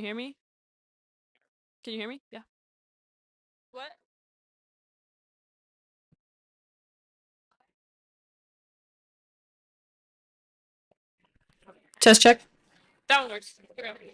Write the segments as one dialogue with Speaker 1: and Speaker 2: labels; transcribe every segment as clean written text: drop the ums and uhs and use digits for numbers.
Speaker 1: you hear me? Can you hear me? Yeah. What?
Speaker 2: Test check.
Speaker 1: That one works. Here we go.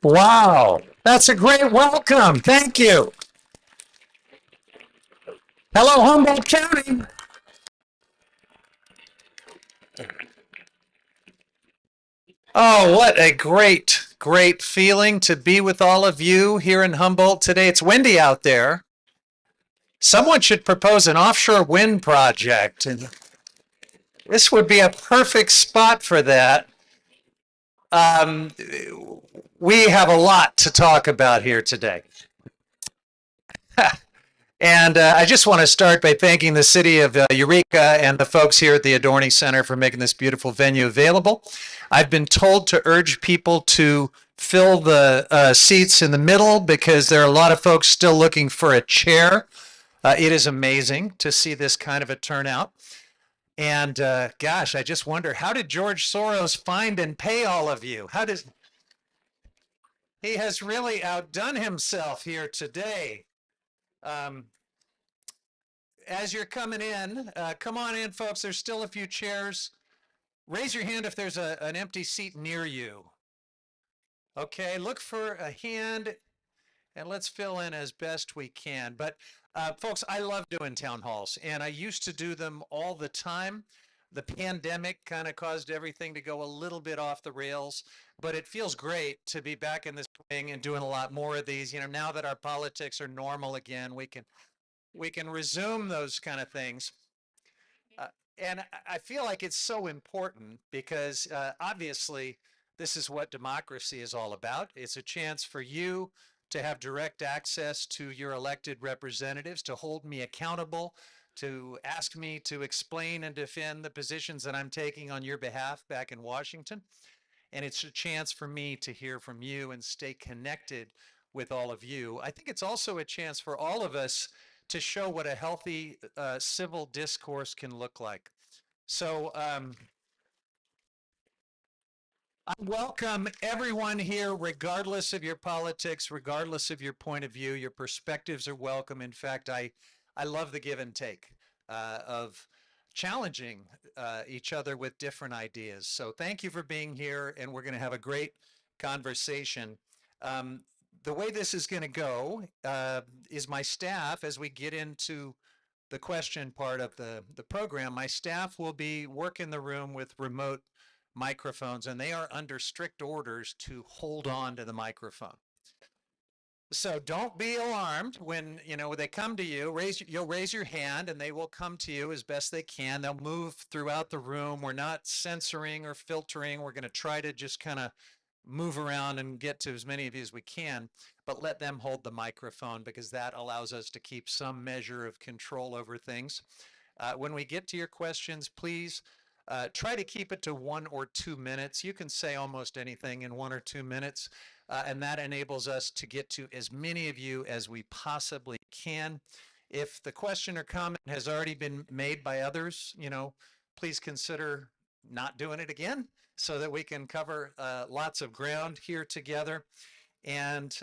Speaker 3: Wow, that's a great welcome. Thank you. Hello, Humboldt County. Oh, what a great feeling to be with all of you here in Humboldt today. It's windy out there. Someone should propose an offshore wind project, and this would be a perfect spot for that. Um, we have a lot to talk about here today. And I just want to start by thanking the city of Eureka and the folks here at the Adorni Center for making this beautiful venue available. I've been told to urge people to fill the seats in the middle because there are a lot of folks still looking for a chair. It is amazing to see this kind of a turnout. And gosh, I just wonder, how did George Soros find and pay all of you? How does he has really outdone himself here today? Um, as you're coming in, come on in, folks. There's still a few chairs. Raise your hand if there's an empty seat near you. Okay, look for a hand and let's fill in as best we can. But folks, I love doing town halls and I used to do them all the time. The pandemic kind of caused everything to go a little bit off the rails, but it feels great to be back in this swing and doing a lot more of these. You know, now that our politics are normal again, we can resume those kind of things. Uh, and I feel like it's so important because obviously this is what democracy is all about. It's a chance for you to have direct access to your elected representatives, to hold me accountable, to ask me to explain and defend the positions that I'm taking on your behalf back in Washington. And it's a chance for me to hear from you and stay connected with all of you. I think it's also a chance for all of us to show what a healthy civil discourse can look like. So I welcome everyone here, regardless of your politics, regardless of your point of view. Your perspectives are welcome. In fact, I love the give and take of challenging each other with different ideas. So thank you for being here, and we're going to have a great conversation. Um, the way this is going to go is my staff, as we get into the question part of the program, my staff will be working the room with remote microphones, and they are under strict orders to hold on to the microphone. So don't be alarmed when they come to you. You'll raise your hand, and they will come to you as best they can. They'll move throughout the room. We're not censoring or filtering. We're going to try to just kind of move around and get to as many of you as we can, but let them hold the microphone because that allows us to keep some measure of control over things. When we get to your questions, please try to keep it to 1 or 2 minutes. You can say almost anything in 1 or 2 minutes, and that enables us to get to as many of you as we possibly can. If the question or comment has already been made by others, please consider not doing it again so that we can cover lots of ground here together. And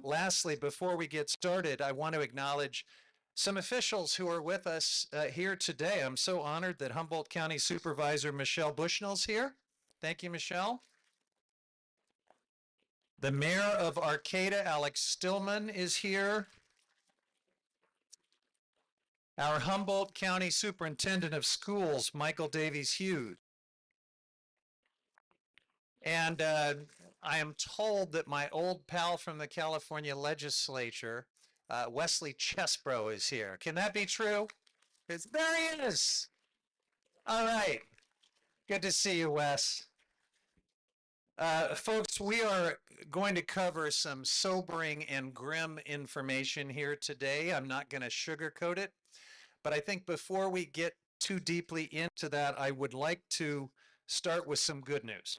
Speaker 3: lastly, before we get started, I want to acknowledge some officials who are with us here today. I'm so honored that Humboldt County Supervisor Michelle Bushnell's here. Thank you, Michelle. The Mayor of Arcata, Alex Stillman, is here. Our Humboldt County Superintendent of Schools, Michael Davies Hughes. And I am told that my old pal from the California legislature, Wesley Chesbro, is here. Can that be true? There he is. All right. Good to see you, Wes. Folks, we are going to cover some sobering and grim information here today. I'm not going to sugarcoat it, but I think before we get too deeply into that, I would like to start with some good news.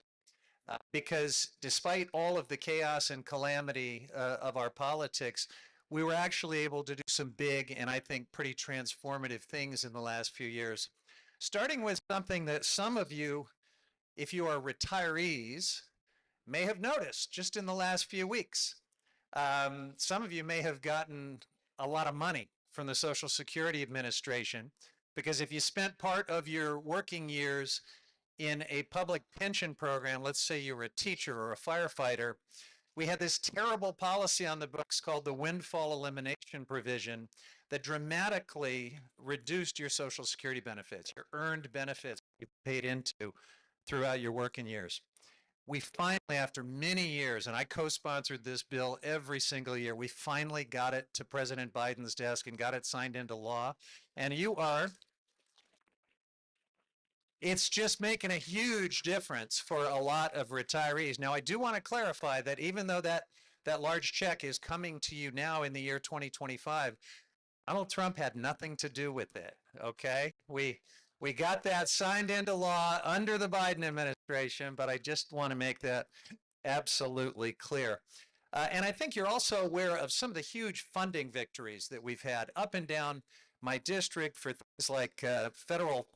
Speaker 3: Because despite all of the chaos and calamity of our politics, we were actually able to do some big and I think pretty transformative things in the last few years. Starting with something that some of you, if you are retirees, may have noticed just in the last few weeks. Some of you may have gotten a lot of money from the Social Security Administration because if you spent part of your working years in a public pension program, let's say you were a teacher or a firefighter, we had this terrible policy on the books called the windfall elimination provision that dramatically reduced your Social Security benefits, your earned benefits you paid into throughout your working years. We finally, after many years, and I co-sponsored this bill every single year, we finally got it to President Biden's desk and got it signed into law. And it's just making a huge difference for a lot of retirees. Now, I do want to clarify that even though that large check is coming to you now in the year 2025, Donald Trump had nothing to do with it, okay? We got that signed into law under the Biden administration, but I just want to make that absolutely clear. And I think you're also aware of some of the huge funding victories that we've had up and down my district for things like federal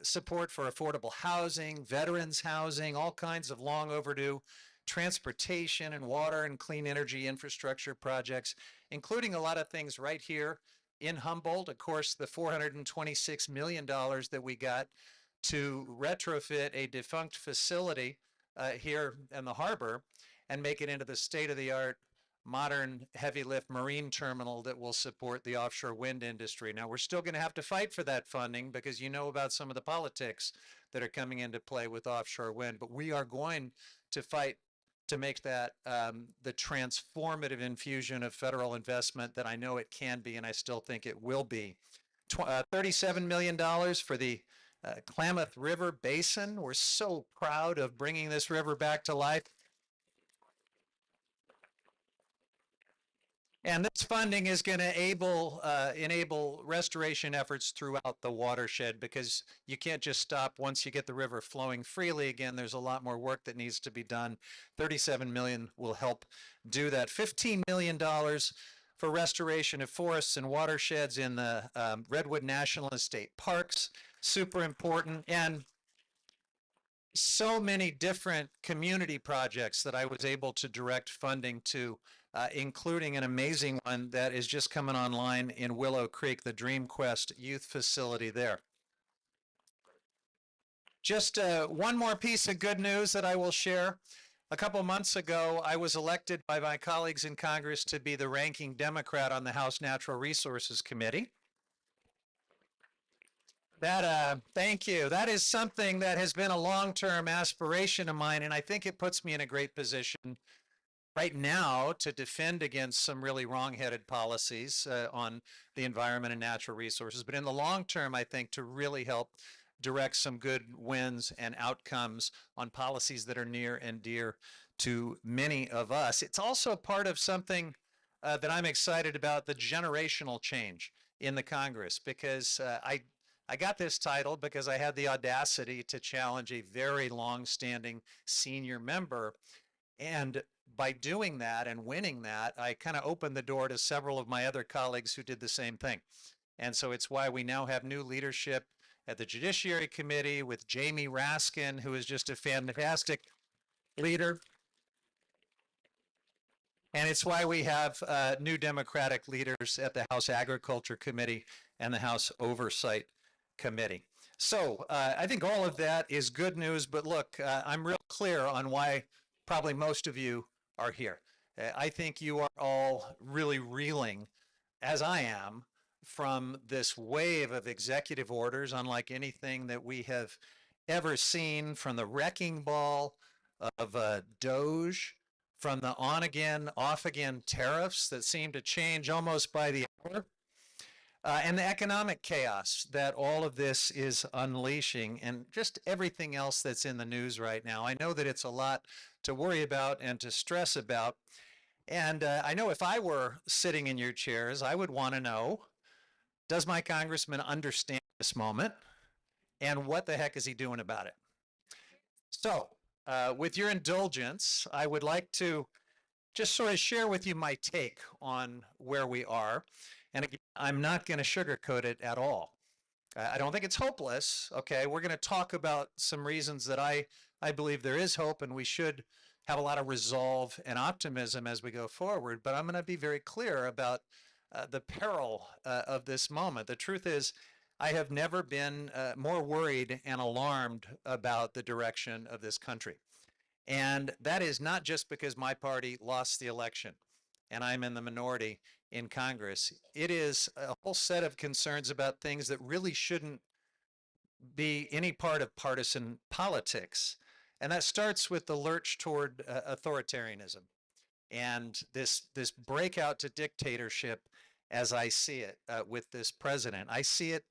Speaker 3: support for affordable housing, veterans housing, all kinds of long overdue transportation and water and clean energy infrastructure projects, including a lot of things right here in Humboldt. Of course, the $426 million that we got to retrofit a defunct facility here in the harbor and make it into the state-of-the-art modern heavy lift marine terminal that will support the offshore wind industry. Now, we're still going to have to fight for that funding because you know about some of the politics that are coming into play with offshore wind, but we are going to fight to make that the transformative infusion of federal investment that I know it can be, and I still think it will be. $37 million for the Klamath River Basin. We're so proud of bringing this river back to life. And this funding is going to enable restoration efforts throughout the watershed because you can't just stop once you get the river flowing freely again. There's a lot more work that needs to be done. $37 million will help do that. $15 million for restoration of forests and watersheds in the Redwood National and State Parks. Super important. And so many different community projects that I was able to direct funding to, including an amazing one that is just coming online in Willow Creek, the Dream Quest Youth Facility there. Just one more piece of good news that I will share. A couple months ago, I was elected by my colleagues in Congress to be the ranking Democrat on the House Natural Resources Committee. Thank you. That is something that has been a long-term aspiration of mine, and I think it puts me in a great position right now to defend against some really wrong-headed policies on the environment and natural resources. But in the long term, I think to really help direct some good wins and outcomes on policies that are near and dear to many of us. It's also part of something that I'm excited about, the generational change in the Congress, because I got this title because I had the audacity to challenge a very long-standing senior member. And by doing that and winning that, I kind of opened the door to several of my other colleagues who did the same thing. And so it's why we now have new leadership at the Judiciary Committee with Jamie Raskin, who is just a fantastic leader. And it's why we have new Democratic leaders at the House Agriculture Committee and the House Oversight Committee. So I think all of that is good news, but look, I'm real clear on why probably most of you are here. I think you are all really reeling, as I am, from this wave of executive orders, unlike anything that we have ever seen, from the wrecking ball of Doge, from the on again, off again tariffs that seem to change almost by the hour, and the economic chaos that all of this is unleashing, and just everything else that's in the news right now. I know that it's a lot to worry about and to stress about. And I know if I were sitting in your chairs, I would want to know, does my congressman understand this moment? And what the heck is he doing about it? So, with your indulgence, I would like to just sort of share with you my take on where we are. And again, I'm not going to sugarcoat it at all. I don't think it's hopeless. Okay, we're going to talk about some reasons that I believe there is hope, and we should have a lot of resolve and optimism as we go forward. But I'm going to be very clear about the peril of this moment. The truth is, I have never been more worried and alarmed about the direction of this country. And that is not just because my party lost the election and I'm in the minority in Congress. It is a whole set of concerns about things that really shouldn't be any part of partisan politics. And that starts with the lurch toward authoritarianism and this breakout to dictatorship as I see it with this president. I see it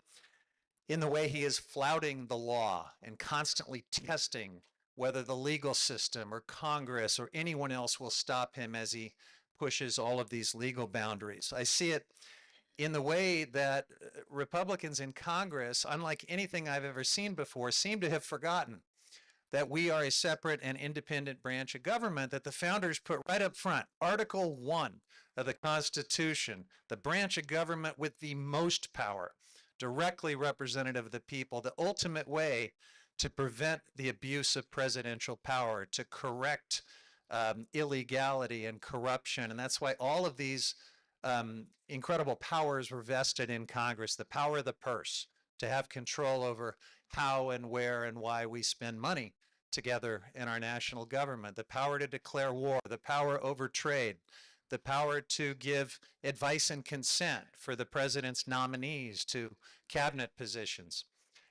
Speaker 3: in the way he is flouting the law and constantly testing whether the legal system or Congress or anyone else will stop him as he pushes all of these legal boundaries. I see it in the way that Republicans in Congress, unlike anything I've ever seen before, seem to have forgotten that we are a separate and independent branch of government that the founders put right up front. Article 1 of the Constitution, the branch of government with the most power, directly representative of the people, the ultimate way to prevent the abuse of presidential power, to correct illegality and corruption. And that's why all of these incredible powers were vested in Congress, the power of the purse, to have control over how and where and why we spend money together in our national government, the power to declare war, the power over trade, the power to give advice and consent for the president's nominees to cabinet positions,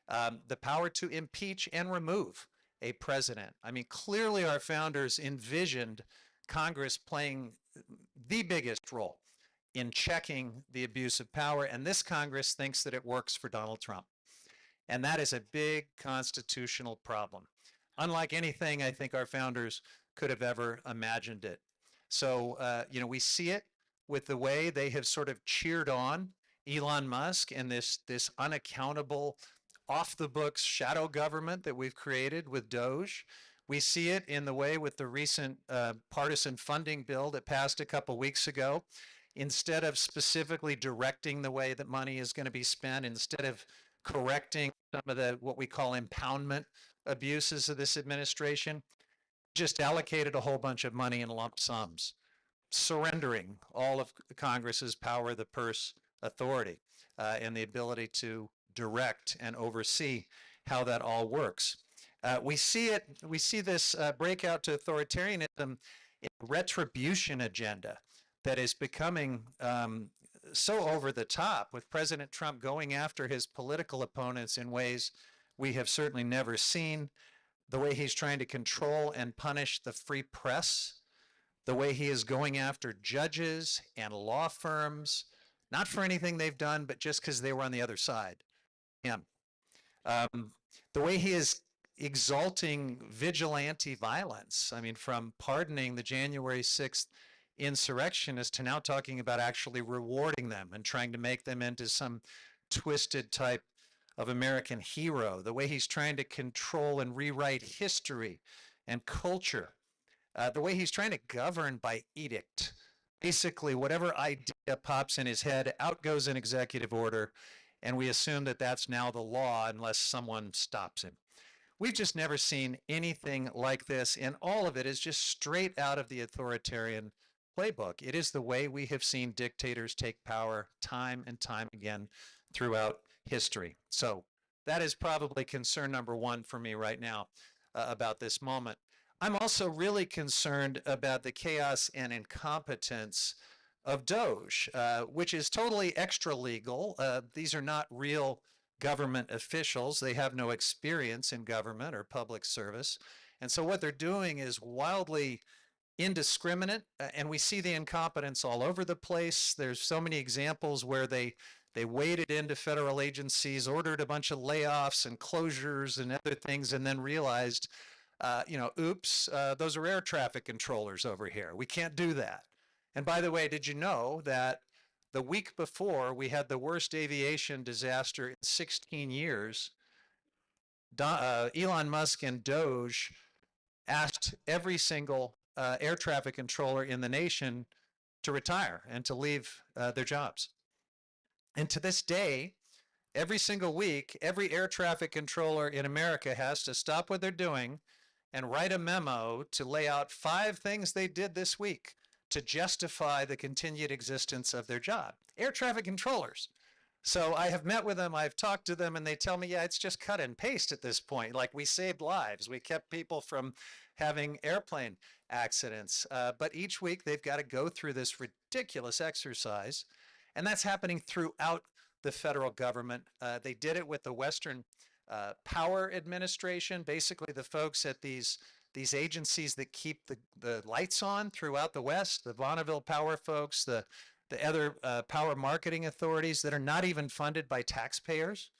Speaker 3: the power to impeach and remove a president. I mean, clearly our founders envisioned Congress playing the biggest role in checking the abuse of power, and this Congress thinks that it works for Donald Trump. And that is a big constitutional problem. Unlike anything I think our founders could have ever imagined it. So, we see it with the way they have sort of cheered on Elon Musk and this unaccountable, off the books shadow government that we've created with Doge. We see it in the way with the recent partisan funding bill that passed a couple weeks ago. Instead of specifically directing the way that money is going to be spent, instead of correcting some of the what we call impoundment abuses of this administration, just allocated a whole bunch of money in lump sums, surrendering all of Congress's power of the purse authority and the ability to direct and oversee how that all works. We see this breakout to authoritarianism, retribution agenda that is becoming so over the top, with President Trump going after his political opponents in ways we have certainly never seen, the way he's trying to control and punish the free press, the way he is going after judges and law firms, not for anything they've done, but just because they were on the other side. Him. The way he is exalting vigilante violence. I mean, from pardoning the January 6th insurrectionists to now talking about actually rewarding them and trying to make them into some twisted type of American hero. The way he's trying to control and rewrite history and culture. The way he's trying to govern by edict. Basically, whatever idea pops in his head, out goes an executive order, and we assume that that's now the law unless someone stops him. We've just never seen anything like this, and all of it is just straight out of the authoritarian playbook. It is the way we have seen dictators take power time and time again throughout history. So that is probably concern number one for me right now about this moment. I'm also really concerned about the chaos and incompetence of Doge, which is totally extra legal. These are not real government officials. They have no experience in government or public service. And so what they're doing is wildly indiscriminate, and we see the incompetence all over the place. There's so many examples where they waded into federal agencies, ordered a bunch of layoffs and closures and other things, and then realized, oops, those are air traffic controllers over here. We can't do that. And by the way, did you know that the week before we had the worst aviation disaster in 16 years, Elon Musk and Doge asked every single air traffic controller in the nation to retire and to leave their jobs. And to this day, every single week, every air traffic controller in America has to stop what they're doing and write a memo to lay out 5 things they did this week to justify the continued existence of their job. Air traffic controllers. So I have met with them, I've talked to them, and they tell me, yeah, it's just cut and paste at this point. Like, we saved lives. We kept people from having airplane accidents. But each week they've got to go through this ridiculous exercise. And that's happening throughout the federal government. They did it with the Western Power Administration, basically the folks at these agencies that keep the lights on throughout the West, the Bonneville Power folks, the other power marketing authorities that are not even funded by taxpayers.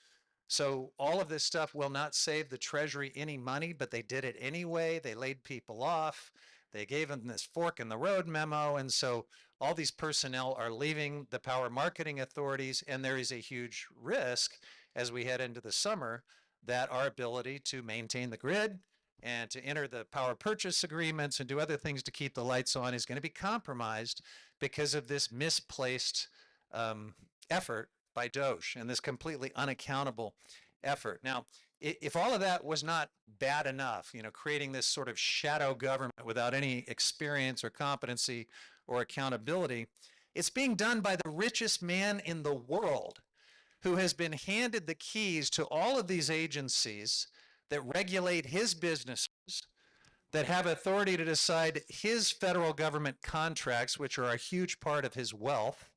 Speaker 3: So all of this stuff will not save the Treasury any money, but they did it anyway. They laid people off. They gave them this fork in the road memo. And so all these personnel are leaving the power marketing authorities, and there is a huge risk as we head into the summer that our ability to maintain the grid and to enter the power purchase agreements and do other things to keep the lights on is going to be compromised because of this misplaced effort by Doge and this completely unaccountable effort. Now, if all of that was not bad enough, creating this sort of shadow government without any experience or competency or accountability, it's being done by the richest man in the world who has been handed the keys to all of these agencies that regulate his businesses, that have authority to decide his federal government contracts, which are a huge part of his wealth.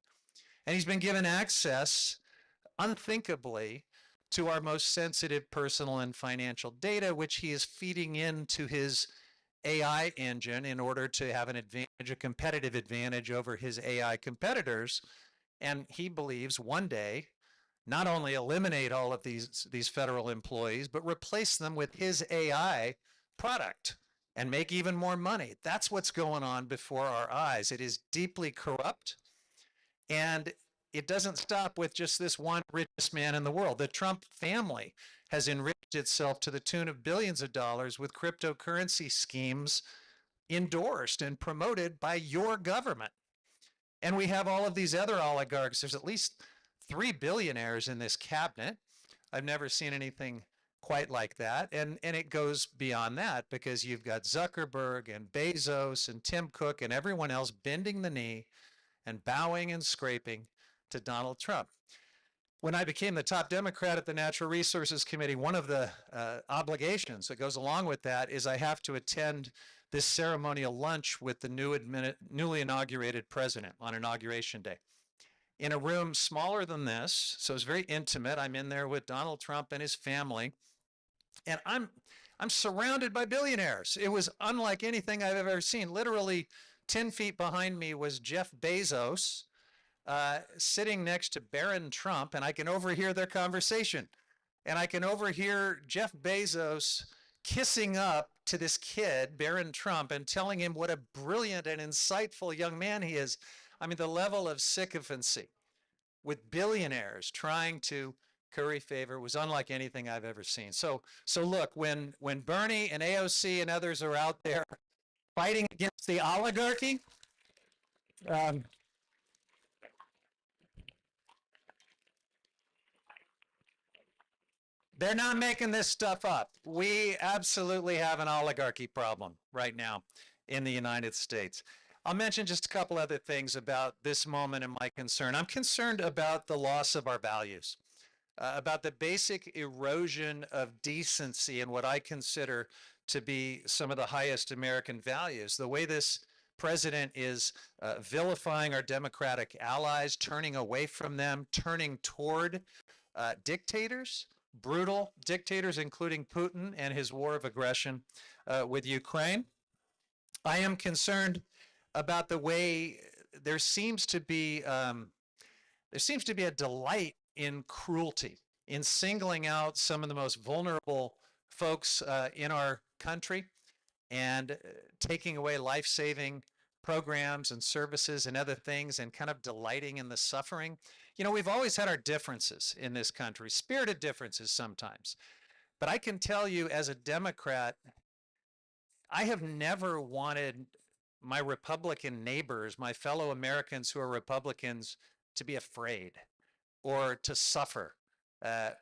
Speaker 3: And he's been given access, unthinkably, to our most sensitive personal and financial data, which he is feeding into his AI engine in order to have an advantage, a competitive advantage over his AI competitors. And he believes one day not only eliminate all of these federal employees, but replace them with his AI product and make even more money. That's what's going on before our eyes. It is deeply corrupt, and it doesn't stop with just this one richest man in the world. The Trump family has enriched itself to the tune of billions of dollars with cryptocurrency schemes endorsed and promoted by your government. And we have all of these other oligarchs. There's at least 3 billionaires in this cabinet. I've never seen anything quite like that. And it goes beyond that because you've got Zuckerberg and Bezos and Tim Cook and everyone else bending the knee and bowing and scraping to Donald Trump. When I became the top Democrat at the Natural Resources Committee, one of the obligations that goes along with that is I have to attend this ceremonial lunch with the newly inaugurated president on Inauguration Day in a room smaller than this. So it's very intimate. I'm in there with Donald Trump and his family, and I'm surrounded by billionaires. It was unlike anything I've ever seen. Literally 10 feet behind me was Jeff Bezos, sitting next to Baron Trump, and I can overhear their conversation. and I can overhear Jeff Bezos kissing up to this kid, Barron Trump, and telling him what a brilliant and insightful young man he is. I mean, the level of sycophancy with billionaires trying to curry favor was unlike anything I've ever seen. So look, when Bernie and AOC and others are out there fighting against the oligarchy, um, they're not making this stuff up. We absolutely have an oligarchy problem right now in the United States. I'll mention just a couple other things about this moment and my concern. I'm concerned about the loss of our values, about the basic erosion of decency and what I consider to be some of the highest American values. The way this president is vilifying our democratic allies, turning away from them, turning toward dictators, brutal dictators, including Putin and his war of aggression with Ukraine. I am concerned about the way there seems to be a delight in cruelty, in singling out some of the most vulnerable folks in our country and taking away life-saving programs and services and other things and kind of delighting in the suffering. You know, we've always had our differences in this country, spirited differences sometimes. But I can tell you as a Democrat, I have never wanted my Republican neighbors, my fellow Americans who are Republicans, to be afraid or to suffer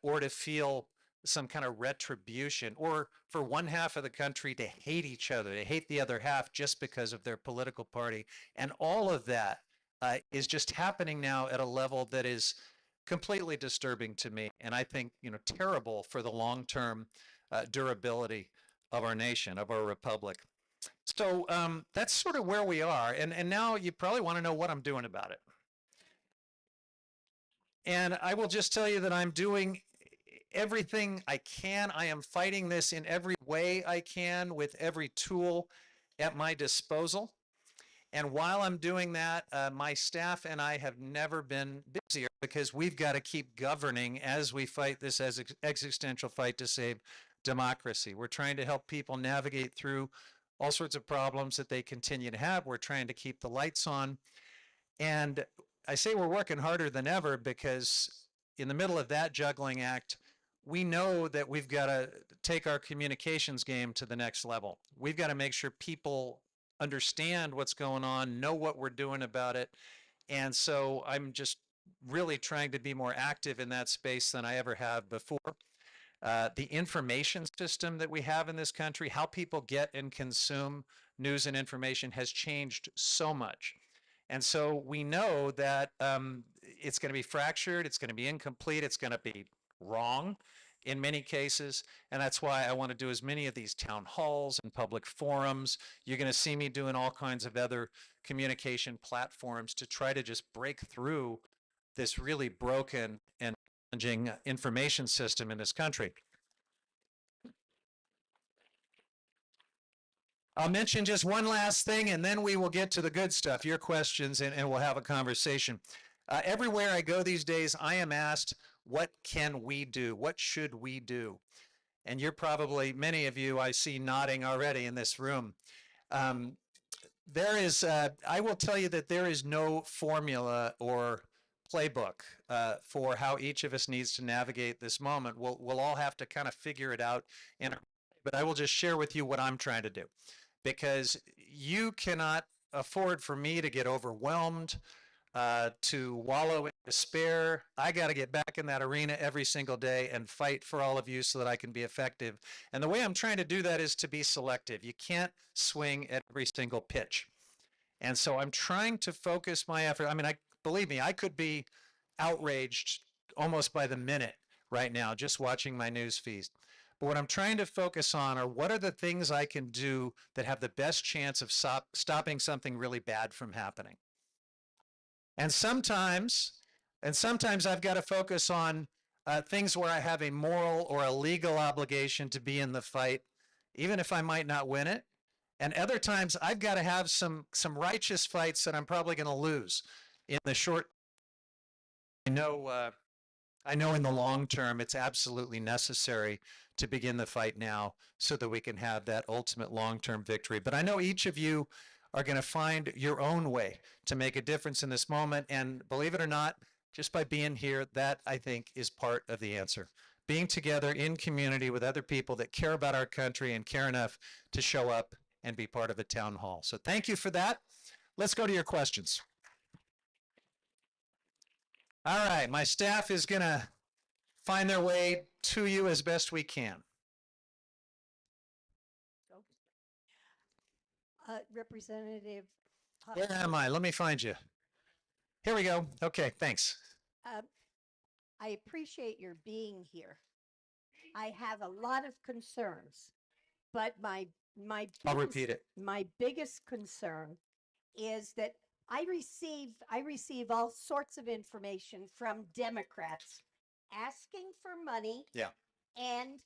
Speaker 3: or to feel some kind of retribution, or for one half of the country to hate each other, to hate the other half just because of their political party. And all of that is just happening now at a level that is completely disturbing to me, and I think, you know, terrible for the long-term durability of our nation, of our republic. So that's sort of where we are, and now you probably want to know what I'm doing about it. And I will just tell you that I'm doing everything I can. I am fighting this in every way I can with every tool at my disposal. And while I'm doing that, my staff and I have never been busier because we've got to keep governing as we fight this existential fight to save democracy. We're trying to help people navigate through all sorts of problems that they continue to have. We're trying to keep the lights on. And I say we're working harder than ever because in the middle of that juggling act, we know that we've got to take our communications game to the next level. We've got to make sure people understand what's going on, know what we're doing about it. And so I'm just really trying to be more active in that space than I ever have before. The information system that we have in this country, how people get and consume news and information has changed so much. And so we know that it's going to be fractured, it's going to be incomplete, it's going to be wrong in many cases. And that's why I want to do as many of these town halls and public forums. You're going to see me doing all kinds of other communication platforms to try to just break through this really broken and challenging information system in this country. I'll mention just one last thing, and then we will get to the good stuff, your questions, and we'll have a conversation. Everywhere I go these days, I am asked, what can we do? What should we do? And you're probably, many of you I see nodding already in this room. I will tell you that there is no formula or playbook for how each of us needs to navigate this moment. We'll all have to kind of figure it out, but I will just share with you what I'm trying to do, because you cannot afford for me to get overwhelmed, to wallow in despair. I got to get back in that arena every single day and fight for all of you so that I can be effective. And the way I'm trying to do that is to be selective. You can't swing at every single pitch. And so I'm trying to focus my effort. I mean, believe me, I could be outraged almost by the minute right now just watching my news feed. But what I'm trying to focus on are what are the things I can do that have the best chance of stopping something really bad from happening. And sometimes I've got to focus on things where I have a moral or a legal obligation to be in the fight, even if I might not win it. And other times I've got to have some righteous fights that I'm probably going to lose in the short. I know I know in the long term, it's absolutely necessary to begin the fight now so that we can have that ultimate long-term victory. But I know each of you are going to find your own way to make a difference in this moment. And believe it or not, just by being here, that I think is part of the answer. Being together in community with other people that care about our country and care enough to show up and be part of a town hall. So thank you for that. Let's go to your questions. All right, my staff is going to find their way to you as best we can.
Speaker 2: Representative
Speaker 3: Where am I? Let me find you. Here we go. Okay, thanks.
Speaker 2: I appreciate your being here. I have a lot of concerns, but
Speaker 3: I'll repeat it.
Speaker 2: my biggest concern is that I receive all sorts of information from Democrats asking for money,
Speaker 3: Yeah.
Speaker 2: and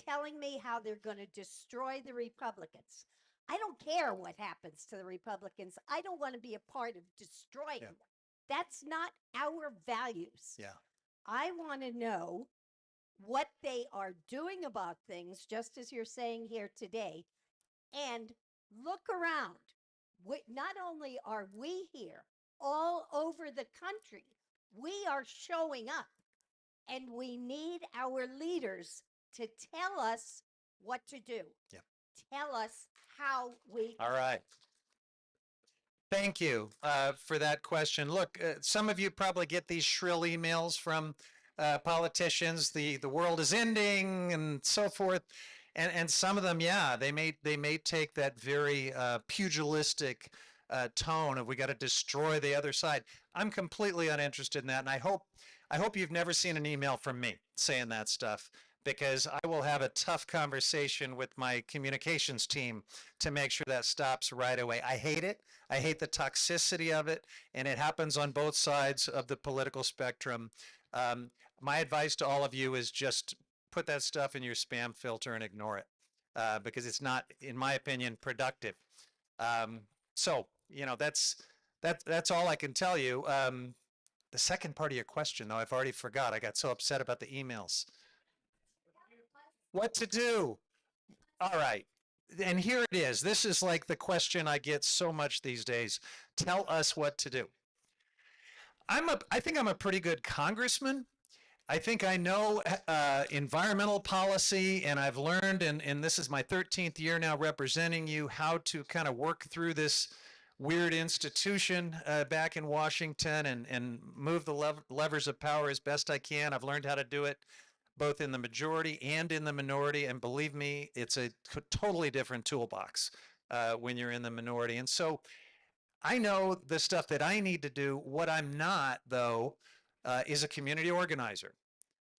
Speaker 2: telling me how they're going to destroy the Republicans. I don't care what happens to the Republicans. I don't want to be a part of destroying them. That's not our values.
Speaker 3: Yeah.
Speaker 2: I want to know what they are doing about things, just as you're saying here today, and look around. Not only are we here, all over the country, we are showing up, and we need our leaders to tell us what to do.
Speaker 3: Yep.
Speaker 2: Tell us how we.
Speaker 3: All right. Thank you for that question. Look, some of you probably get these shrill emails from politicians. The world is ending and so forth, and some of them, yeah, they may take that very pugilistic tone of we got to destroy the other side. I'm completely uninterested in that, and I hope you've never seen an email from me saying that stuff, because I will have a tough conversation with my communications team to make sure that stops right away. I hate it. I hate the toxicity of it, and it happens on both sides of the political spectrum. My advice to all of you is just put that stuff in your spam filter and ignore it, because it's not, in my opinion, productive. So, that's all I can tell you. The second part of your question, though, I've already forgot. I got so upset about the emails. What to do? All right. And here it is. This is like the question I get so much these days. Tell us what to do. I think I'm a pretty good congressman. I think I know environmental policy, and I've learned, and this is my 13th year now representing you, how to kind of work through this weird institution back in Washington and move the levers of power as best I can. I've learned how to do it both in the majority and in the minority, and believe me, it's a totally different toolbox when you're in the minority. And so I know the stuff that I need to do. What I'm not, though, is a community organizer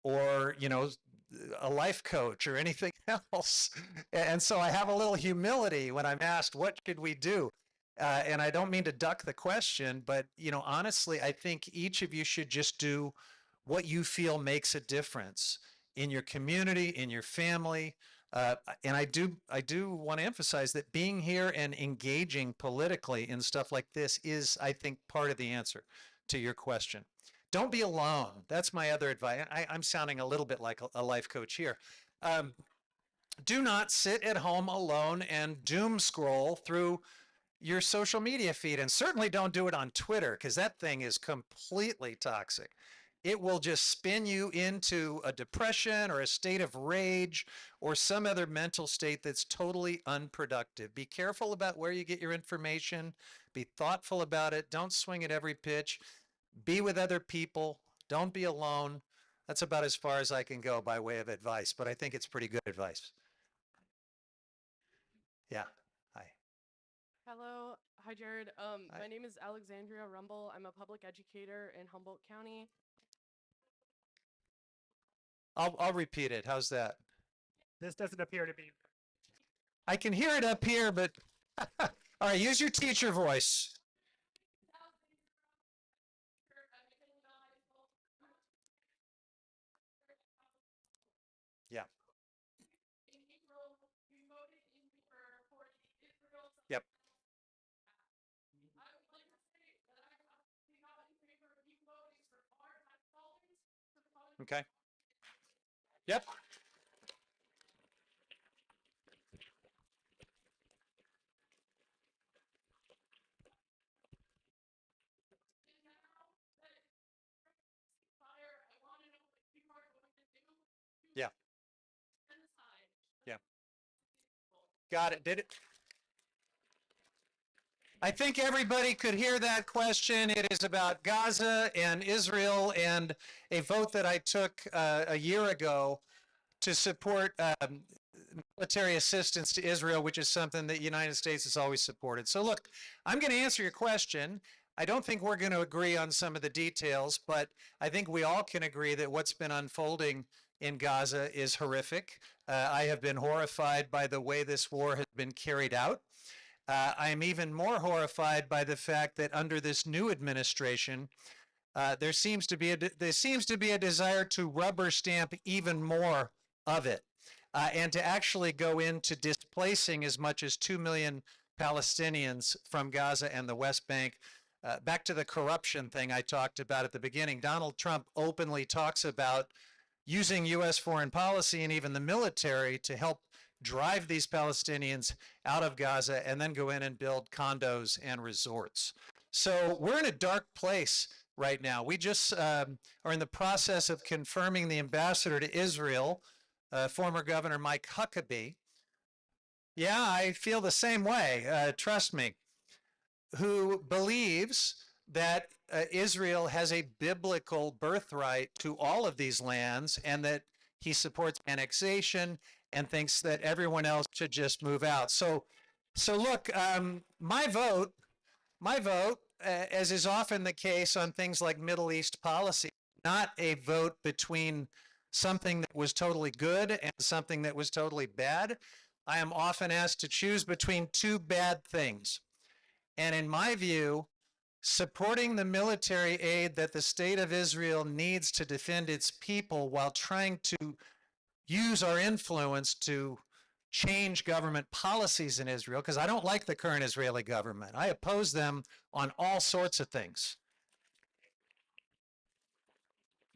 Speaker 3: or, a life coach or anything else. And so I have a little humility when I'm asked, what should we do? And I don't mean to duck the question, but, honestly, I think each of you should just do what you feel makes a difference in your community, in your family. And I do want to emphasize that being here and engaging politically in stuff like this is, I think, part of the answer to your question. Don't be alone. That's my other advice. I'm sounding a little bit like a life coach here. Do not sit at home alone and doom scroll through your social media feed, and certainly don't do it on Twitter, because that thing is completely toxic. It will just spin you into a depression or a state of rage or some other mental state that's totally unproductive. Be careful about where you get your information. Be thoughtful about it. Don't swing at every pitch. Be with other people. Don't be alone. That's about as far as I can go by way of advice, but I think it's pretty good advice. Yeah. Hi.
Speaker 1: Hello. Hi, Jared. My name is Alexandria Rumble. I'm a public educator in Humboldt County.
Speaker 3: I'll repeat it. How's that?
Speaker 4: This doesn't appear to be.
Speaker 3: I can hear it up here, but all right, use your teacher voice. Yeah. Yep. Okay. Yep. Yeah. Yeah. Got it. Did it? I think everybody could hear that question. It is about Gaza and Israel and a vote that I took a year ago to support military assistance to Israel, which is something that the United States has always supported. So look, I'm going to answer your question. I don't think we're going to agree on some of the details, but I think we all can agree that what's been unfolding in Gaza is horrific. I have been horrified by the way this war has been carried out. I am even more horrified by the fact that under this new administration, there seems to be a desire to rubber stamp even more of it, and to actually go into displacing as much as 2 million Palestinians from Gaza and the West Bank. Back to the corruption thing I talked about at the beginning, Donald Trump openly talks about using U.S. foreign policy and even the military to help drive these Palestinians out of Gaza and then go in and build condos and resorts. So we're in a dark place right now. We just are in the process of confirming the ambassador to Israel, former Governor Mike Huckabee. Yeah, I feel the same way, trust me, who believes that Israel has a biblical birthright to all of these lands and that he supports annexation and thinks that everyone else should just move out. So look, my vote, as is often the case on things like Middle East policy, not a vote between something that was totally good and something that was totally bad. I am often asked to choose between two bad things. And in my view, supporting the military aid that the state of Israel needs to defend its people while trying to use our influence to change government policies in Israel, because I don't like the current Israeli government. I oppose them on all sorts of things.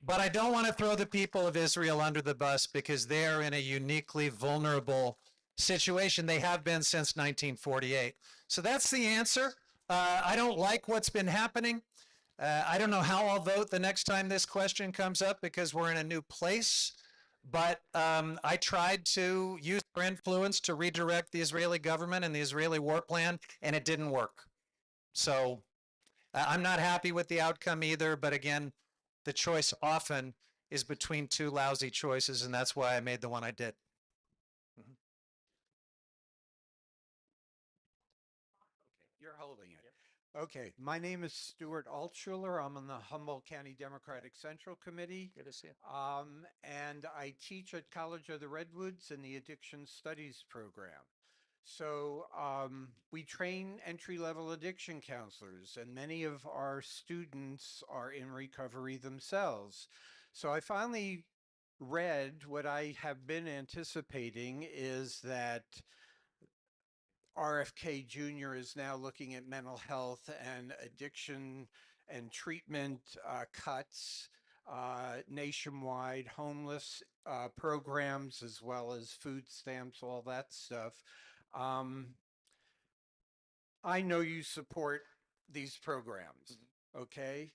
Speaker 3: But I don't want to throw the people of Israel under the bus because they're in a uniquely vulnerable situation. They have been since 1948. So that's the answer. I don't like what's been happening. I don't know how I'll vote the next time this question comes up because we're in a new place. But I tried to use our influence to redirect the Israeli government and the Israeli war plan, and it didn't work. So I'm not happy with the outcome either. But again, the choice often is between two lousy choices, and that's why I made the one I did.
Speaker 5: You're holding it. Okay, my name is Stuart Altschuler. I'm on the Humboldt County Democratic Central Committee.
Speaker 3: Good to see you.
Speaker 5: And I teach at College of the Redwoods in the Addiction Studies program. So we train entry-level addiction counselors, and many of our students are in recovery themselves. So I finally read what I have been anticipating is that RFK Jr. is now looking at mental health and addiction and treatment cuts nationwide, homeless programs, as well as food stamps, all that stuff. I know you support these programs, okay?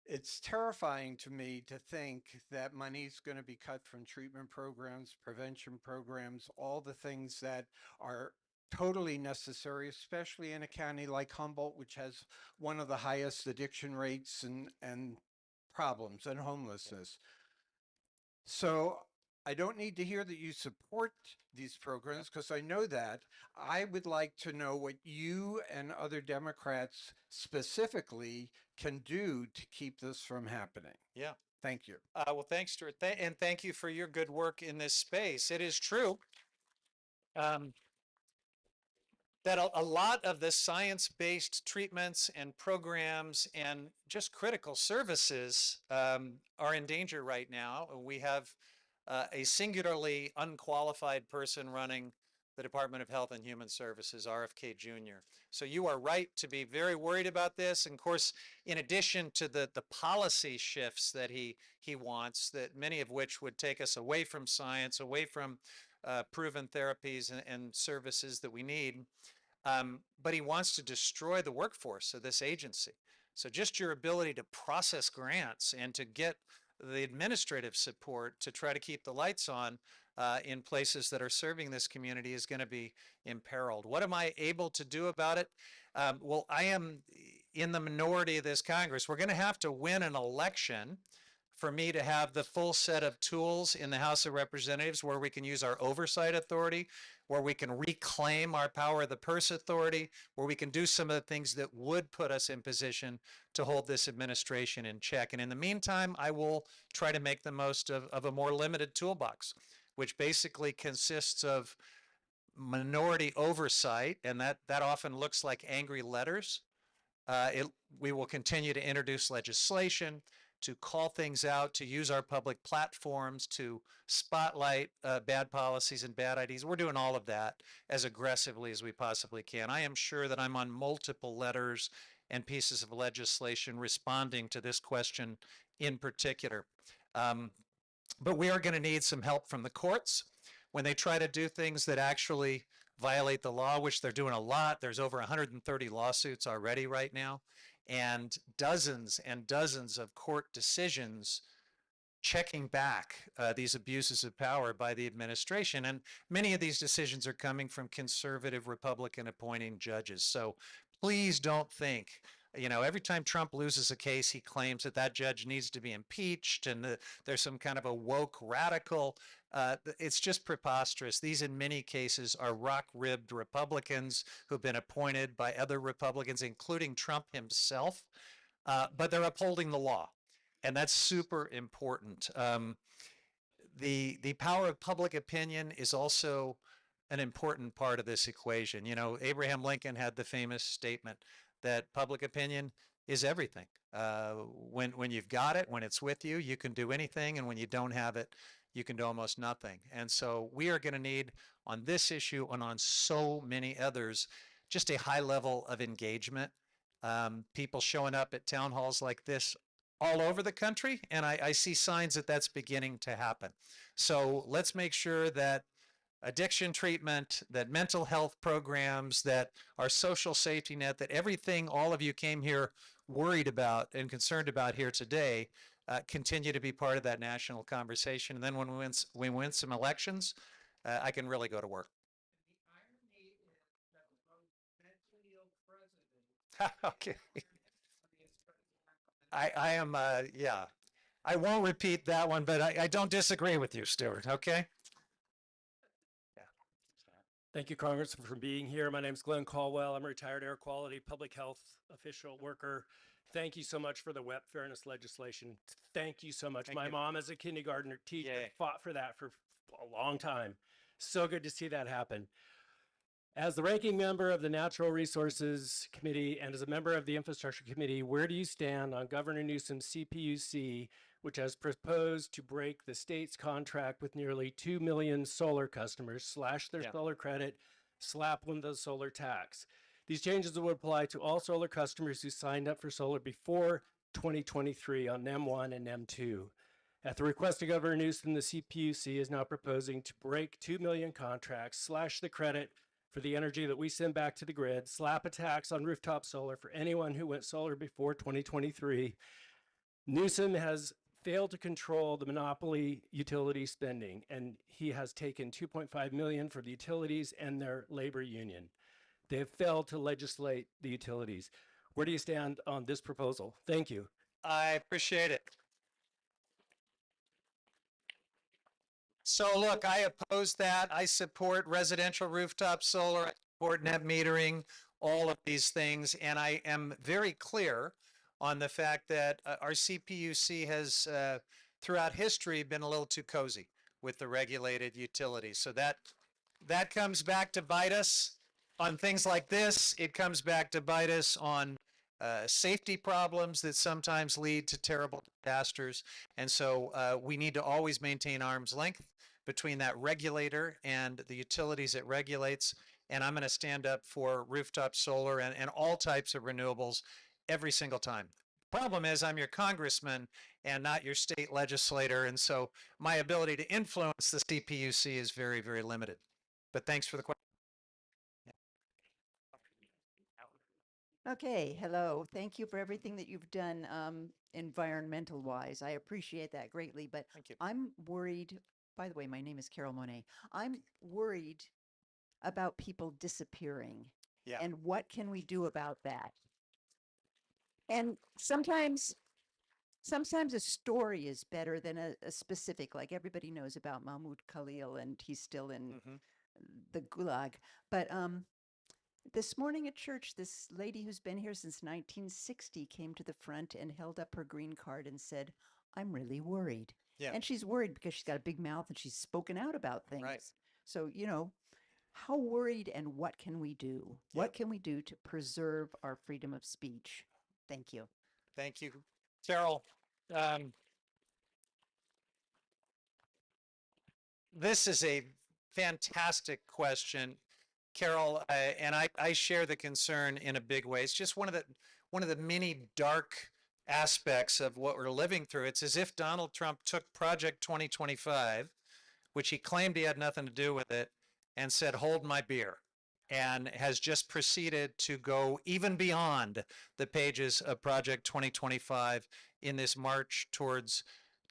Speaker 5: It's terrifying to me to think that money's going to be cut from treatment programs, prevention programs, all the things that are totally necessary, especially in a county like Humboldt, which has one of the highest addiction rates and problems and homelessness. So I don't need to hear that you support these programs because I know that. I would like to know what you and other Democrats specifically can do to keep this from happening.
Speaker 3: Yeah.
Speaker 5: Thank you.
Speaker 3: Well, thanks, Stuart. And thank you for your good work in this space. It is true that a lot of the science-based treatments and programs and just critical services are in danger right now. We have a singularly unqualified person running the Department of Health and Human Services, RFK Jr. So you are right to be very worried about this. And of course, in addition to the policy shifts that he wants, that many of which would take us away from science, away from proven therapies and services that we need, but he wants to destroy the workforce of this agency. So just your ability to process grants and to get the administrative support to try to keep the lights on in places that are serving this community is going to be imperiled. What am I able to do about it? Well, I am in the minority of this Congress. We're going to have to win an election for me to have the full set of tools in the House of Representatives where we can use our oversight authority, where we can reclaim our power of the purse authority, where we can do some of the things that would put us in position to hold this administration in check. And in the meantime, I will try to make the most of a more limited toolbox, which basically consists of minority oversight, and that often looks like angry letters. We will continue to introduce legislation, to call things out, to use our public platforms, to spotlight bad policies and bad ideas. We're doing all of that as aggressively as we possibly can. I am sure that I'm on multiple letters and pieces of legislation responding to this question in particular. But we are going to need some help from the courts when they try to do things that actually violate the law, which they're doing a lot. There's over 130 lawsuits already right now, and dozens of court decisions checking back these abuses of power by the administration. And many of these decisions are coming from conservative Republican appointing judges. So please don't think, you know, every time Trump loses a case, he claims that that judge needs to be impeached and there's some kind of a woke radical. It's just preposterous. These, in many cases, are rock-ribbed Republicans who've been appointed by other Republicans, including Trump himself, but they're upholding the law. And that's super important. The power of public opinion is also an important part of this equation. You know, Abraham Lincoln had the famous statement that public opinion is everything. When you've got it, when it's with you, you can do anything. And when you don't have it, you can do almost nothing. And so we are going to need, on this issue and on so many others, just a high level of engagement. People showing up at town halls like this all over the country, and I see signs that that's beginning to happen. So let's make sure that addiction treatment, that mental health programs, that our social safety net, that everything all of you came here worried about and concerned about here today continue to be part of that national conversation. And then when we win some elections, I can really go to work. Okay. I am, yeah. I won't repeat that one, but I don't disagree with you, Stuart, okay?
Speaker 6: Thank you, Congressman, for being here. My name is Glenn Caldwell. I'm a retired air quality public health official worker. Thank you so much for the wet fairness legislation. Thank you so much. My mom, as a kindergartner teacher, fought for that for a long time. So good to see that happen. As the ranking member of the Natural Resources Committee and as a member of the Infrastructure Committee, where do you stand on Governor Newsom's CPUC, which has proposed to break the state's contract with nearly 2 million solar customers, slash their solar credit, slap them the solar tax? These changes would apply to all solar customers who signed up for solar before 2023 on NEM1 and NEM2. At the request of Governor Newsom, the CPUC is now proposing to break 2 million contracts, slash the credit for the energy that we send back to the grid, slap a tax on rooftop solar for anyone who went solar before 2023. Newsom has failed to control the monopoly utility spending, and he has taken $2.5 million for the utilities and their labor union. They have failed to legislate the utilities. Where do you stand on this proposal? Thank you.
Speaker 3: I appreciate it. So look, I oppose that. I support residential rooftop solar. I support net metering, all of these things. And I am very clear on the fact that our CPUC has, throughout history, been a little too cozy with the regulated utilities. So that comes back to bite us on things like this. It comes back to bite us on safety problems that sometimes lead to terrible disasters. And so we need to always maintain arm's length between that regulator and the utilities it regulates. And I'm going to stand up for rooftop solar and all types of renewables every single time. Problem is, I'm your congressman and not your state legislator. And so my ability to influence the CPUC is very, very limited. But thanks for the question.
Speaker 7: Okay, hello. Thank you for everything that you've done environmental wise. I appreciate that greatly, but
Speaker 3: Thank you.
Speaker 7: I'm worried. By the way, my name is Carol Monet. I'm worried about people disappearing.
Speaker 3: Yeah.
Speaker 7: And what can we do about that? And sometimes a story is better than a specific, like everybody knows about Mahmoud Khalil and he's still in the gulag. But this morning at church, this lady who's been here since 1960 came to the front and held up her green card and said, "I'm really worried."
Speaker 3: Yeah.
Speaker 7: And she's worried because she's got a big mouth and she's spoken out about things.
Speaker 3: Right.
Speaker 7: So, you know, how worried and what can we do? What can we do to preserve our freedom of speech? Thank you.
Speaker 3: Thank you. Carol, this is a fantastic question, Carol, and I share the concern in a big way. It's just one of the many dark aspects of what we're living through. It's as if Donald Trump took Project 2025, which he claimed he had nothing to do with it, and said, "Hold my beer," and has just proceeded to go even beyond the pages of Project 2025 in this march towards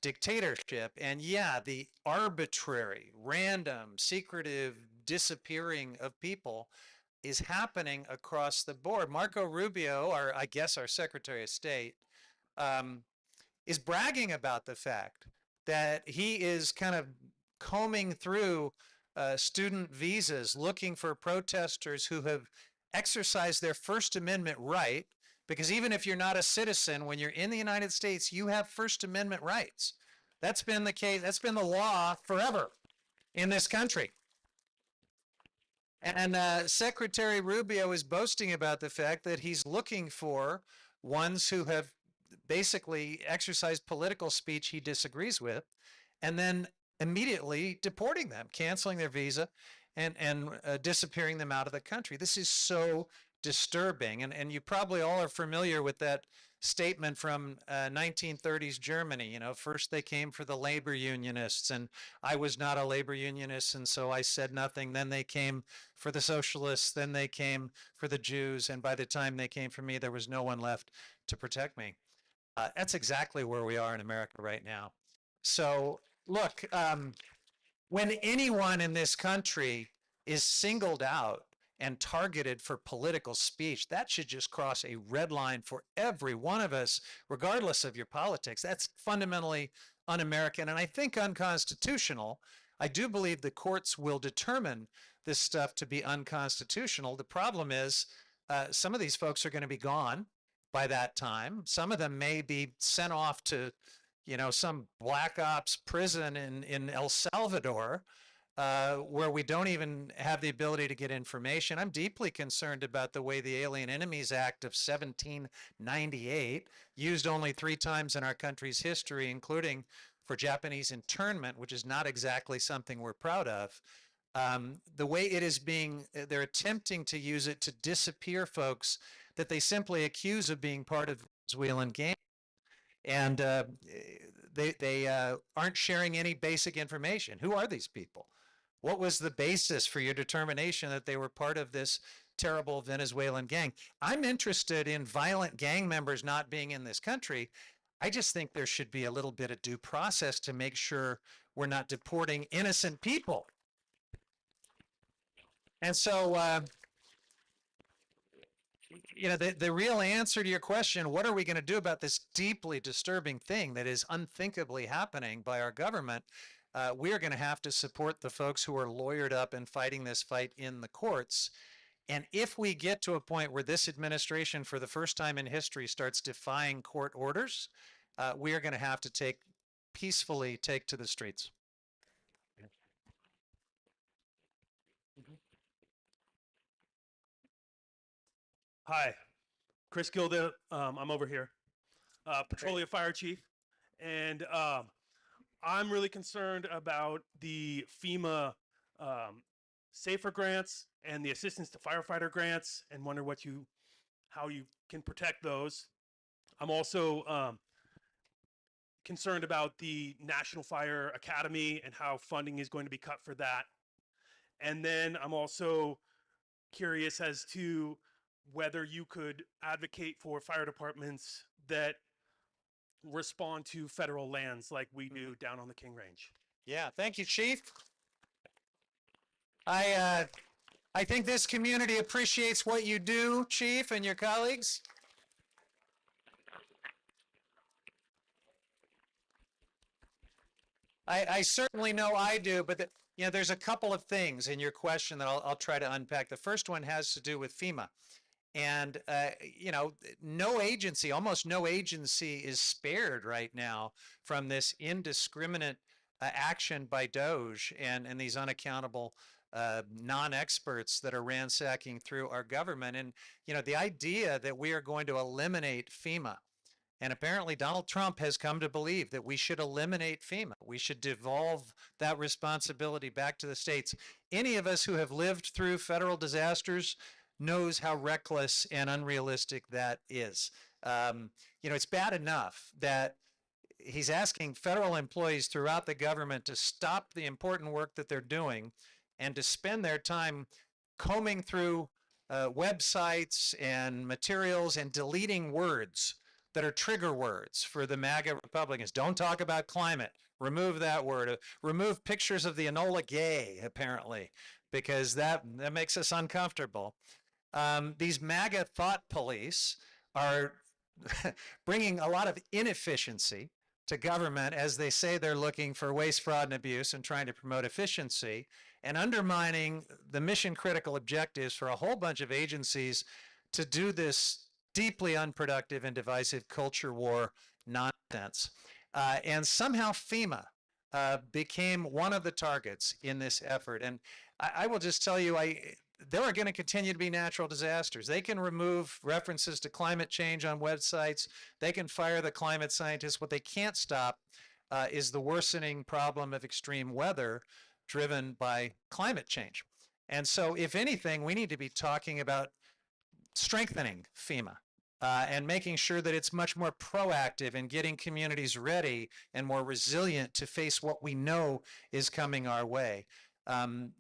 Speaker 3: dictatorship. And yeah, the arbitrary, random, secretive disappearing of people is happening across the board. Marco Rubio, I guess our Secretary of State, is bragging about the fact that he is kind of combing through student visas, looking for protesters who have exercised their First Amendment right, because even if you're not a citizen, when you're in the United States, you have First Amendment rights. That's been the case, that's been the law forever in this country. And Secretary Rubio is boasting about the fact that he's looking for ones who have basically exercised political speech he disagrees with, and then immediately deporting them, canceling their visa, and disappearing them out of the country. This is so disturbing. And you probably all are familiar with that statement from 1930s Germany. You know, first they came for the labor unionists, and I was not a labor unionist, and so I said nothing. Then they came for the socialists, then they came for the Jews, and by the time they came for me, there was no one left to protect me. That's exactly where we are in America right now. So look, when anyone in this country is singled out and targeted for political speech, that should just cross a red line for every one of us, regardless of your politics. That's fundamentally un-American and I think unconstitutional. I do believe the courts will determine this stuff to be unconstitutional. The problem is some of these folks are going to be gone by that time. Some of them may be sent off to, you know, some black ops prison in El Salvador, where we don't even have the ability to get information. I'm deeply concerned about the way the Alien Enemies Act of 1798, used only 3 times in our country's history, including for Japanese internment, which is not exactly something we're proud of. The way it is being, they're attempting to use it to disappear folks that they simply accuse of being part of the Venezuelan gang. And they aren't sharing any basic information. Who are these people? What was the basis for your determination that they were part of this terrible Venezuelan gang? I'm interested in violent gang members not being in this country. I just think there should be a little bit of due process to make sure we're not deporting innocent people. And so, you know, the real answer to your question, what are we going to do about this deeply disturbing thing that is unthinkably happening by our government? We are going to have to support the folks who are lawyered up and fighting this fight in the courts. And if we get to a point where this administration, for the first time in history, starts defying court orders, we are going to have to peacefully take to the streets.
Speaker 8: Hi, Chris Gilda. I'm over here, Petroleum Fire Chief. And I'm really concerned about the FEMA safer grants and the assistance to firefighter grants, and wonder how you can protect those. I'm also concerned about the National Fire Academy and how funding is going to be cut for that. And then I'm also curious as to whether you could advocate for fire departments that respond to federal lands like we do down on the King Range.
Speaker 3: Yeah, thank you, Chief. I think this community appreciates what you do, Chief, and your colleagues. I certainly know I do, but there's a couple of things in your question that I'll try to unpack. The first one has to do with FEMA. And, no agency, almost no agency is spared right now from this indiscriminate action by DOJ and these unaccountable non-experts that are ransacking through our government. And, the idea that we are going to eliminate FEMA, and apparently Donald Trump has come to believe that we should eliminate FEMA. We should devolve that responsibility back to the states. Any of us who have lived through federal disasters knows how reckless and unrealistic that is. It's bad enough that he's asking federal employees throughout the government to stop the important work that they're doing and to spend their time combing through websites and materials and deleting words that are trigger words for the MAGA Republicans. Don't talk about climate. Remove that word. Remove pictures of the Enola Gay, apparently, because that makes us uncomfortable. These MAGA thought police are bringing a lot of inefficiency to government as they say they're looking for waste, fraud, and abuse and trying to promote efficiency, and undermining the mission critical objectives for a whole bunch of agencies to do this deeply unproductive and divisive culture war nonsense. And somehow FEMA became one of the targets in this effort. And I will just tell you, there are going to continue to be natural disasters. They can remove references to climate change on websites. They can fire the climate scientists. What they can't stop is the worsening problem of extreme weather driven by climate change. And so, if anything, we need to be talking about strengthening FEMA and making sure that it's much more proactive in getting communities ready and more resilient to face what we know is coming our way. And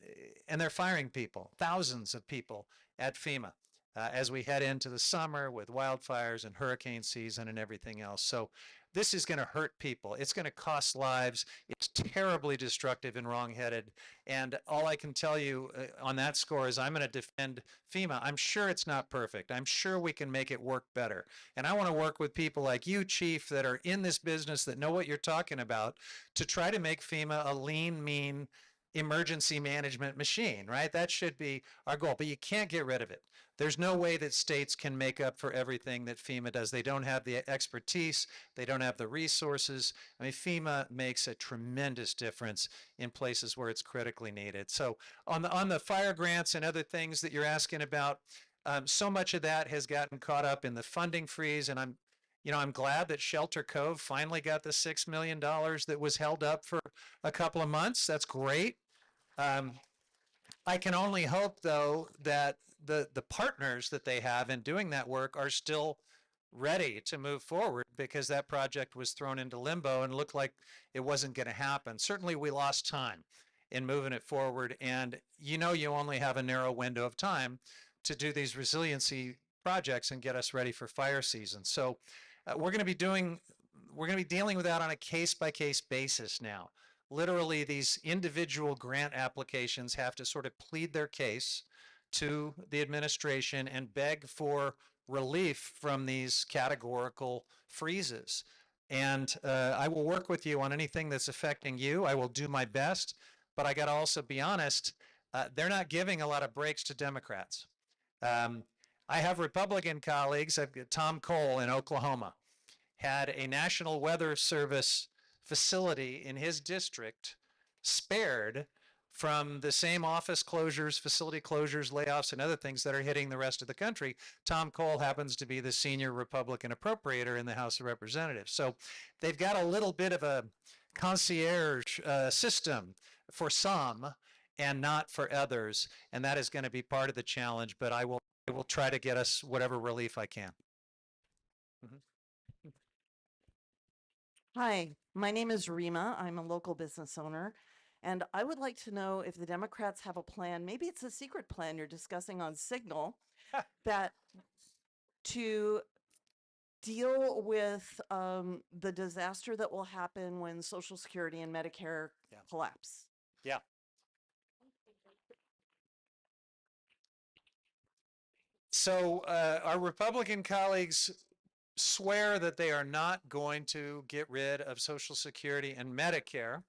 Speaker 3: they're firing people, thousands of people at FEMA as we head into the summer with wildfires and hurricane season and everything else. So this is going to hurt people. It's going to cost lives. It's terribly destructive and wrongheaded. And all I can tell you on that score is I'm going to defend FEMA. I'm sure it's not perfect. I'm sure we can make it work better. And I want to work with people like you, Chief, that are in this business, that know what you're talking about, to try to make FEMA a lean, mean emergency management machine, right? That should be our goal, but you can't get rid of it. There's no way that states can make up for everything that FEMA does. They don't have the expertise. They don't have the resources. I mean, FEMA makes a tremendous difference in places where it's critically needed. So on the fire grants and other things that you're asking about, so much of that has gotten caught up in the funding freeze, and I'm glad that Shelter Cove finally got the $6 million that was held up for a couple of months. That's great. I can only hope, though, that the partners that they have in doing that work are still ready to move forward, because that project was thrown into limbo and looked like it wasn't going to happen. Certainly, we lost time in moving it forward, and you only have a narrow window of time to do these resiliency projects and get us ready for fire season. So we're going to be dealing with that on a case-by-case basis now. Literally, these individual grant applications have to sort of plead their case to the administration and beg for relief from these categorical freezes. And I will work with you on anything that's affecting you. I will do my best, but I got to also be honest, they're not giving a lot of breaks to Democrats. I have Republican colleagues. I've got Tom Cole in Oklahoma, had a National Weather Service facility in his district spared from the same office closures, facility closures, layoffs, and other things that are hitting the rest of the country. Tom Cole happens to be the senior Republican appropriator in the House of Representatives. So they've got a little bit of a concierge system for some and not for others. And that is going to be part of the challenge, but I will try to get us whatever relief I can.
Speaker 9: Hi, my name is Rima. I'm a local business owner. And I would like to know if the Democrats have a plan, maybe it's a secret plan you're discussing on Signal, that to deal with the disaster that will happen when Social Security and Medicare collapse.
Speaker 3: Yeah. So our Republican colleagues swear that they are not going to get rid of Social Security and Medicare.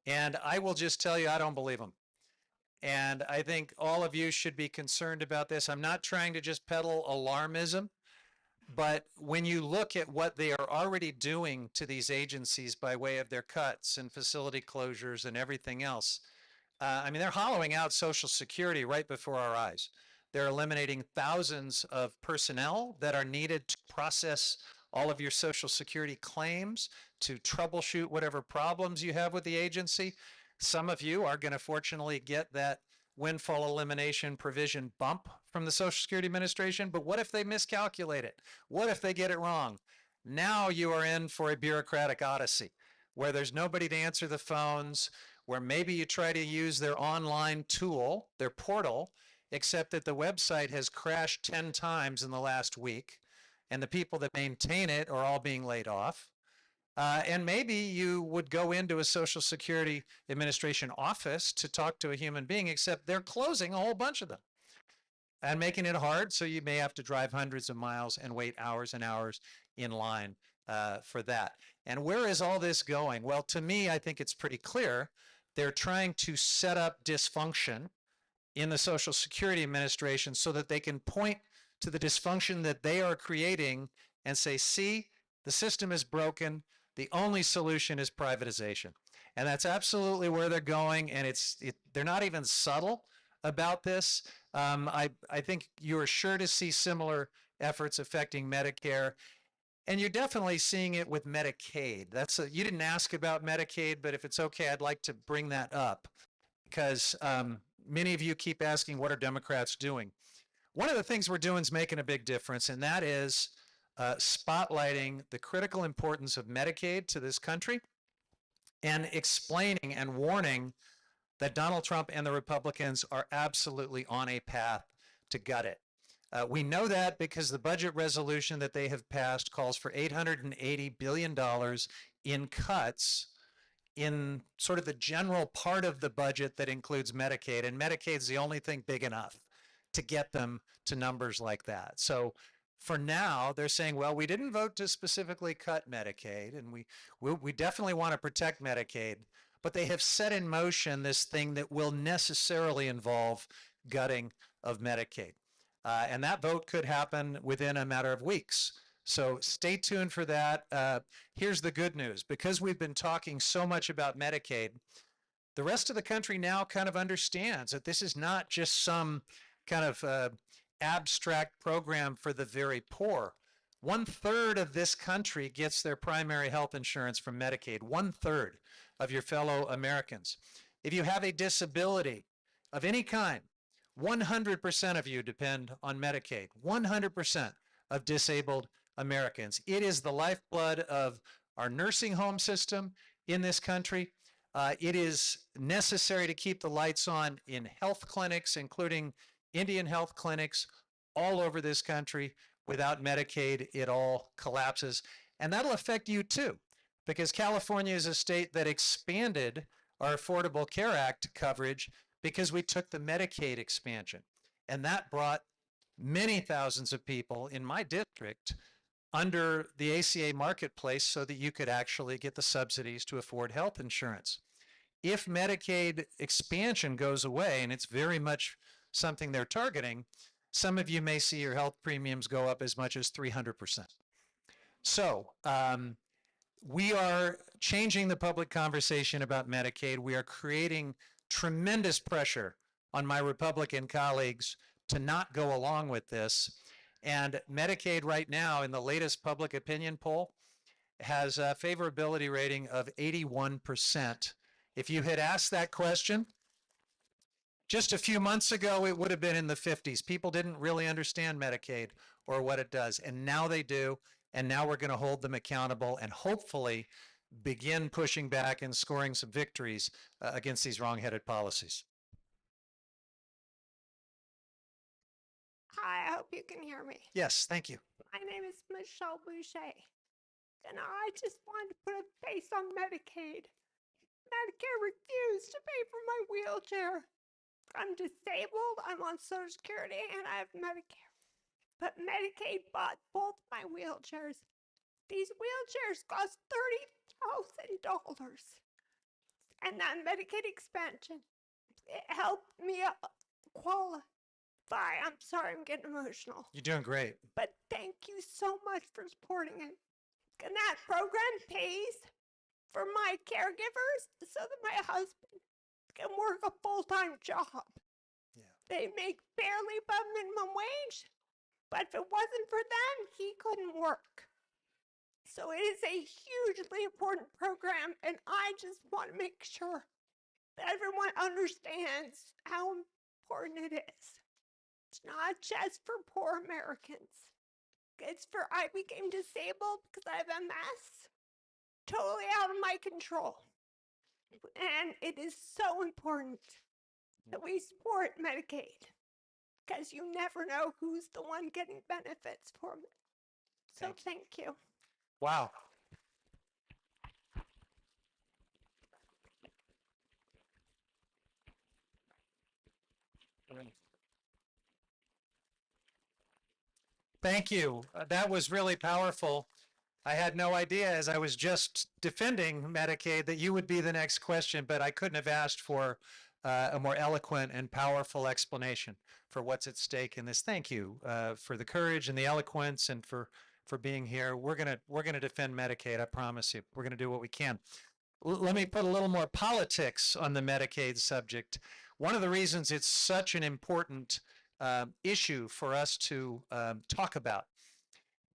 Speaker 3: And I will just tell you, I don't believe them. And I think all of you should be concerned about this. I'm not trying to just peddle alarmism, but when you look at what they are already doing to these agencies by way of their cuts and facility closures and everything else, I mean, they're hollowing out Social Security right before our eyes. They're eliminating thousands of personnel that are needed to process all of your Social Security claims, to troubleshoot whatever problems you have with the agency. Some of you are going to fortunately get that windfall elimination provision bump from the Social Security Administration, but what if they miscalculate it? What if they get it wrong? Now you are in for a bureaucratic odyssey where there's nobody to answer the phones, where maybe you try to use their online tool, their portal, except that the website has crashed 10 times in the last week, and the people that maintain it are all being laid off. And maybe you would go into a Social Security Administration office to talk to a human being, except they're closing a whole bunch of them and making it hard. So you may have to drive hundreds of miles and wait hours and hours in line for that. And where is all this going? Well, to me, I think it's pretty clear. They're trying to set up dysfunction in the Social Security Administration so that they can point to the dysfunction that they are creating and say, see, the system is broken. The only solution is privatization. And that's absolutely where they're going. And they're not even subtle about this. I think you are sure to see similar efforts affecting Medicare. And you're definitely seeing it with Medicaid. You didn't ask about Medicaid, but if it's okay, I'd like to bring that up because many of you keep asking, what are Democrats doing? One of the things we're doing is making a big difference, and that is spotlighting the critical importance of Medicaid to this country and explaining and warning that Donald Trump and the Republicans are absolutely on a path to gut it. We know that because the budget resolution that they have passed calls for $880 billion in cuts in sort of the general part of the budget that includes Medicaid. And Medicaid's the only thing big enough to get them to numbers like that. So for now, they're saying, well, we didn't vote to specifically cut Medicaid, and we definitely want to protect Medicaid, but they have set in motion this thing that will necessarily involve gutting of Medicaid. And that vote could happen within a matter of weeks. So stay tuned for that. Here's the good news. Because we've been talking so much about Medicaid, the rest of the country now kind of understands that this is not just some kind of abstract program for the very poor. 1/3 of this country gets their primary health insurance from Medicaid. 1/3 of your fellow Americans. If you have a disability of any kind, 100% of you depend on Medicaid. 100% of disabled Americans. It is the lifeblood of our nursing home system in this country. It is necessary to keep the lights on in health clinics, including Indian health clinics all over this country. Without Medicaid, it all collapses. And that'll affect you too, because California is a state that expanded our Affordable Care Act coverage because we took the Medicaid expansion. And that brought many thousands of people in my district under the ACA marketplace so that you could actually get the subsidies to afford health insurance. If Medicaid expansion goes away, and it's very much something they're targeting, some of you may see your health premiums go up as much as 300%. So we are changing the public conversation about Medicaid. We are creating tremendous pressure on my Republican colleagues to not go along with this. And Medicaid right now, in the latest public opinion poll, has a favorability rating of 81%. If you had asked that question just a few months ago, it would have been in the 50s. People didn't really understand Medicaid or what it does, and now they do. And now we're going to hold them accountable and hopefully begin pushing back and scoring some victories against these wrong-headed policies.
Speaker 10: Hi, I hope you can hear me.
Speaker 3: Yes, thank you.
Speaker 10: My name is Michelle Boucher, and I just wanted to put a face on Medicaid. Medicare refused to pay for my wheelchair. I'm disabled, I'm on Social Security, and I have Medicare. But Medicaid bought both my wheelchairs. These wheelchairs cost $30,000. And that Medicaid expansion, it helped me qualify. I'm sorry, I'm getting emotional.
Speaker 3: You're doing great.
Speaker 10: But thank you so much for supporting it. And that program pays for my caregivers so that my husband can work a full-time job.
Speaker 3: Yeah.
Speaker 10: They make barely above minimum wage, but if it wasn't for them, he couldn't work. So it is a hugely important program, and I just want to make sure that everyone understands how important it is. It's not just for poor Americans. It's for I became disabled because I have MS. Totally out of my control. And it is so important that we support Medicaid because you never know who's the one getting benefits from it. So thank you.
Speaker 3: Wow. Thank you. That was really powerful. I had no idea as I was just defending Medicaid that you would be the next question, but I couldn't have asked for a more eloquent and powerful explanation for what's at stake in this. Thank you for the courage and the eloquence and for being here. We're gonna defend Medicaid. I promise you. We're gonna do what we can. Let me put a little more politics on the Medicaid subject. One of the reasons it's such an important issue for us to talk about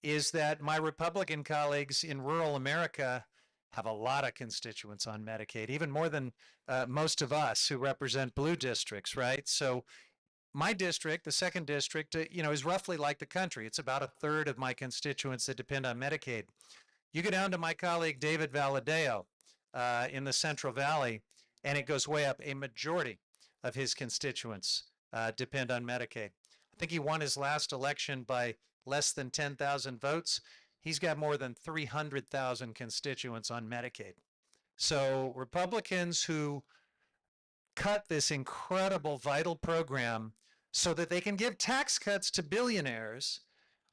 Speaker 3: is that my Republican colleagues in rural America have a lot of constituents on Medicaid, even more than most of us who represent blue districts, right? So my district, the second district, is roughly like the country. It's about a third of my constituents that depend on Medicaid. You go down to my colleague David Valadeo in the Central Valley, and it goes way up. A majority of his constituents depend on Medicaid. I think he won his last election by less than 10,000 votes. He's got more than 300,000 constituents on Medicaid. So Republicans who cut this incredible vital program so that they can give tax cuts to billionaires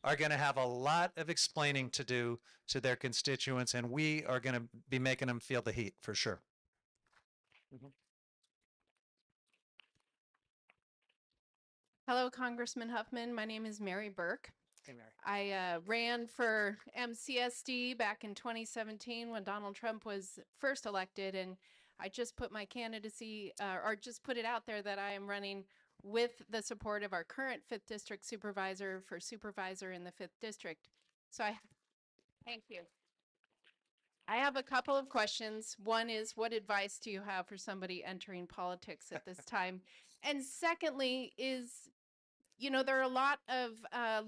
Speaker 3: are going to have a lot of explaining to do to their constituents, and we are going to be making them feel the heat for sure.
Speaker 11: Hello, Congressman Huffman. My name is Mary Burke.
Speaker 3: Hey, Mary.
Speaker 11: I ran for MCSD back in 2017 when Donald Trump was first elected, and I just put my candidacy, or just put it out there that I am running with the support of our current 5th District Supervisor for Supervisor in the 5th District. So thank you. I have a couple of questions. One is, what advice do you have for somebody entering politics at this time? And secondly is, there are a lot of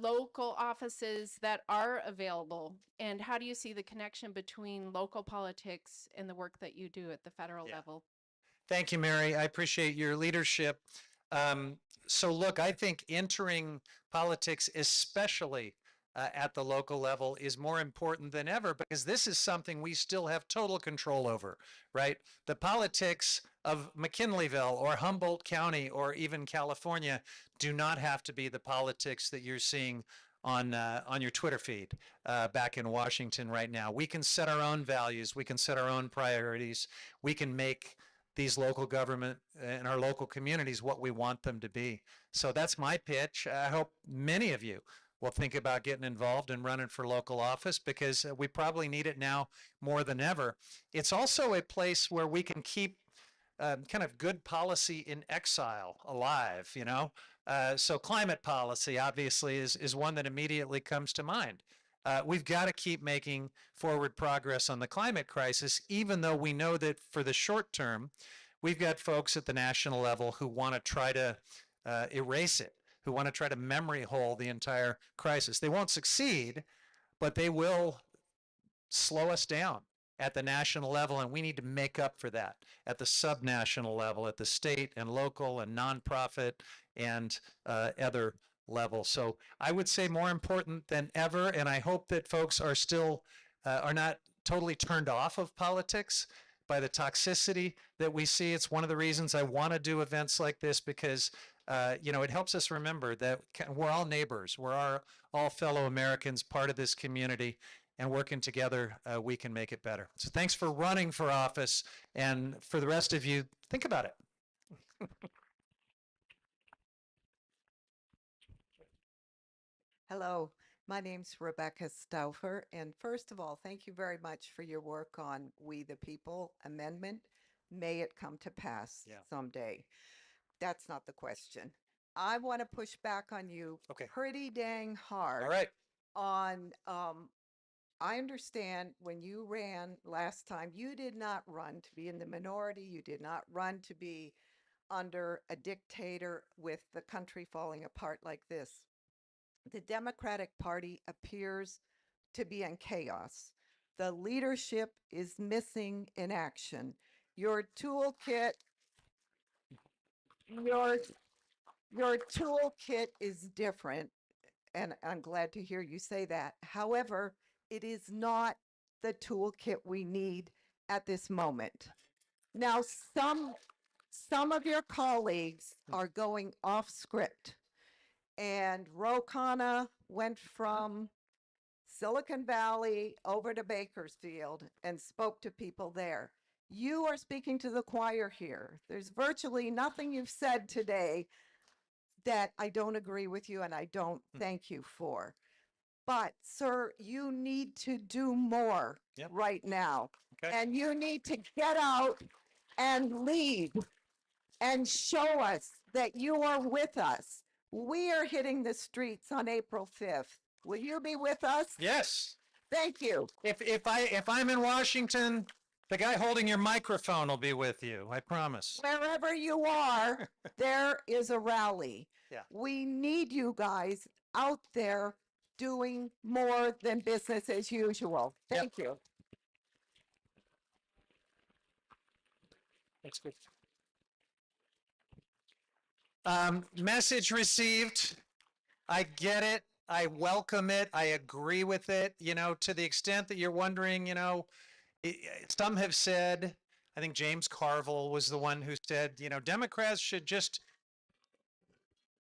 Speaker 11: local offices that are available. And how do you see the connection between local politics and the work that you do at the federal level?
Speaker 3: Thank you, Mary. I appreciate your leadership. So look, I think entering politics, especially at the local level, is more important than ever because this is something we still have total control over, right? The politics of McKinleyville or Humboldt County or even California do not have to be the politics that you're seeing on your Twitter feed back in Washington right now. We can set our own values. We can set our own priorities. We can make these local government and our local communities what we want them to be. So that's my pitch. I hope many of you will think about getting involved and running for local office because we probably need it now more than ever. It's also a place where we can keep kind of good policy in exile alive, So climate policy obviously is one that immediately comes to mind. we've got to keep making forward progress on the climate crisis, even though we know that for the short term, we've got folks at the national level who want to try to erase it, who want to try to memory hole the entire crisis. They won't succeed, but they will slow us down at the national level, and we need to make up for that at the subnational level, at the state and local and nonprofit and other levels. So I would say more important than ever, and I hope that folks are still are not totally turned off of politics by the toxicity that we see. It's one of the reasons I want to do events like this, because you know, it helps us remember that we're all neighbors, we're all fellow Americans, part of this community, and working together, we can make it better. So thanks for running for office, and for the rest of you, think about it.
Speaker 12: Hello, my name's Rebecca Stauffer, and first of all, thank you very much for your work on We the People Amendment. May it come to pass someday. That's not the question. I want to push back on you pretty dang hard.
Speaker 3: All right.
Speaker 12: On, I understand when you ran last time, you did not run to be in the minority. You did not run to be under a dictator with the country falling apart like this. The Democratic Party appears to be in chaos. The leadership is missing in action. Your toolkit, your toolkit is different, and I'm glad to hear you say that. However, it is not the toolkit we need at this moment. Now, some of your colleagues are going off script. And Ro Khanna went from Silicon Valley over to Bakersfield and spoke to people there. You are speaking to the choir here. There's virtually nothing you've said today that I don't agree with you and I don't thank you for. But, sir, you need to do more right now. And you need to get out and lead and show us that you are with us. We are hitting the streets on April 5th. Will you be with us?
Speaker 3: Yes.
Speaker 12: Thank you.
Speaker 3: If I'm in Washington, the guy holding your microphone will be with you. I promise.
Speaker 12: Wherever you are, there is a rally.
Speaker 3: Yeah.
Speaker 12: We need you guys out there doing more than business as usual. Thank you.
Speaker 3: That's good. Message received. I get it. I welcome it. I agree with it. You know, to the extent that you're wondering, you know, some have said, I think James Carville was the one who said, you know, Democrats should just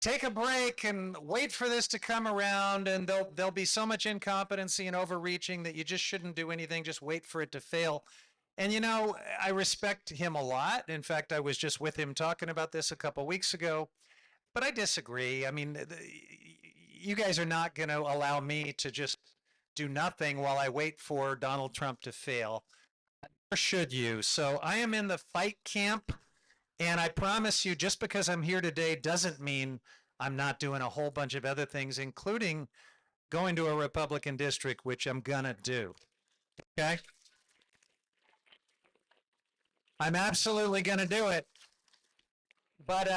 Speaker 3: take a break and wait for this to come around, and there'll be so much incompetency and overreaching that you just shouldn't do anything, just wait for it to fail. And, you know, I respect him a lot. In fact, I was just with him talking about this a couple weeks ago, but I disagree. I mean, you guys are not going to allow me to just do nothing while I wait for Donald Trump to fail. Or should you? So I am in the fight camp, and I promise you, just because I'm here today doesn't mean I'm not doing a whole bunch of other things, including going to a Republican district, which I'm going to do. Okay? I'm absolutely going to do it. But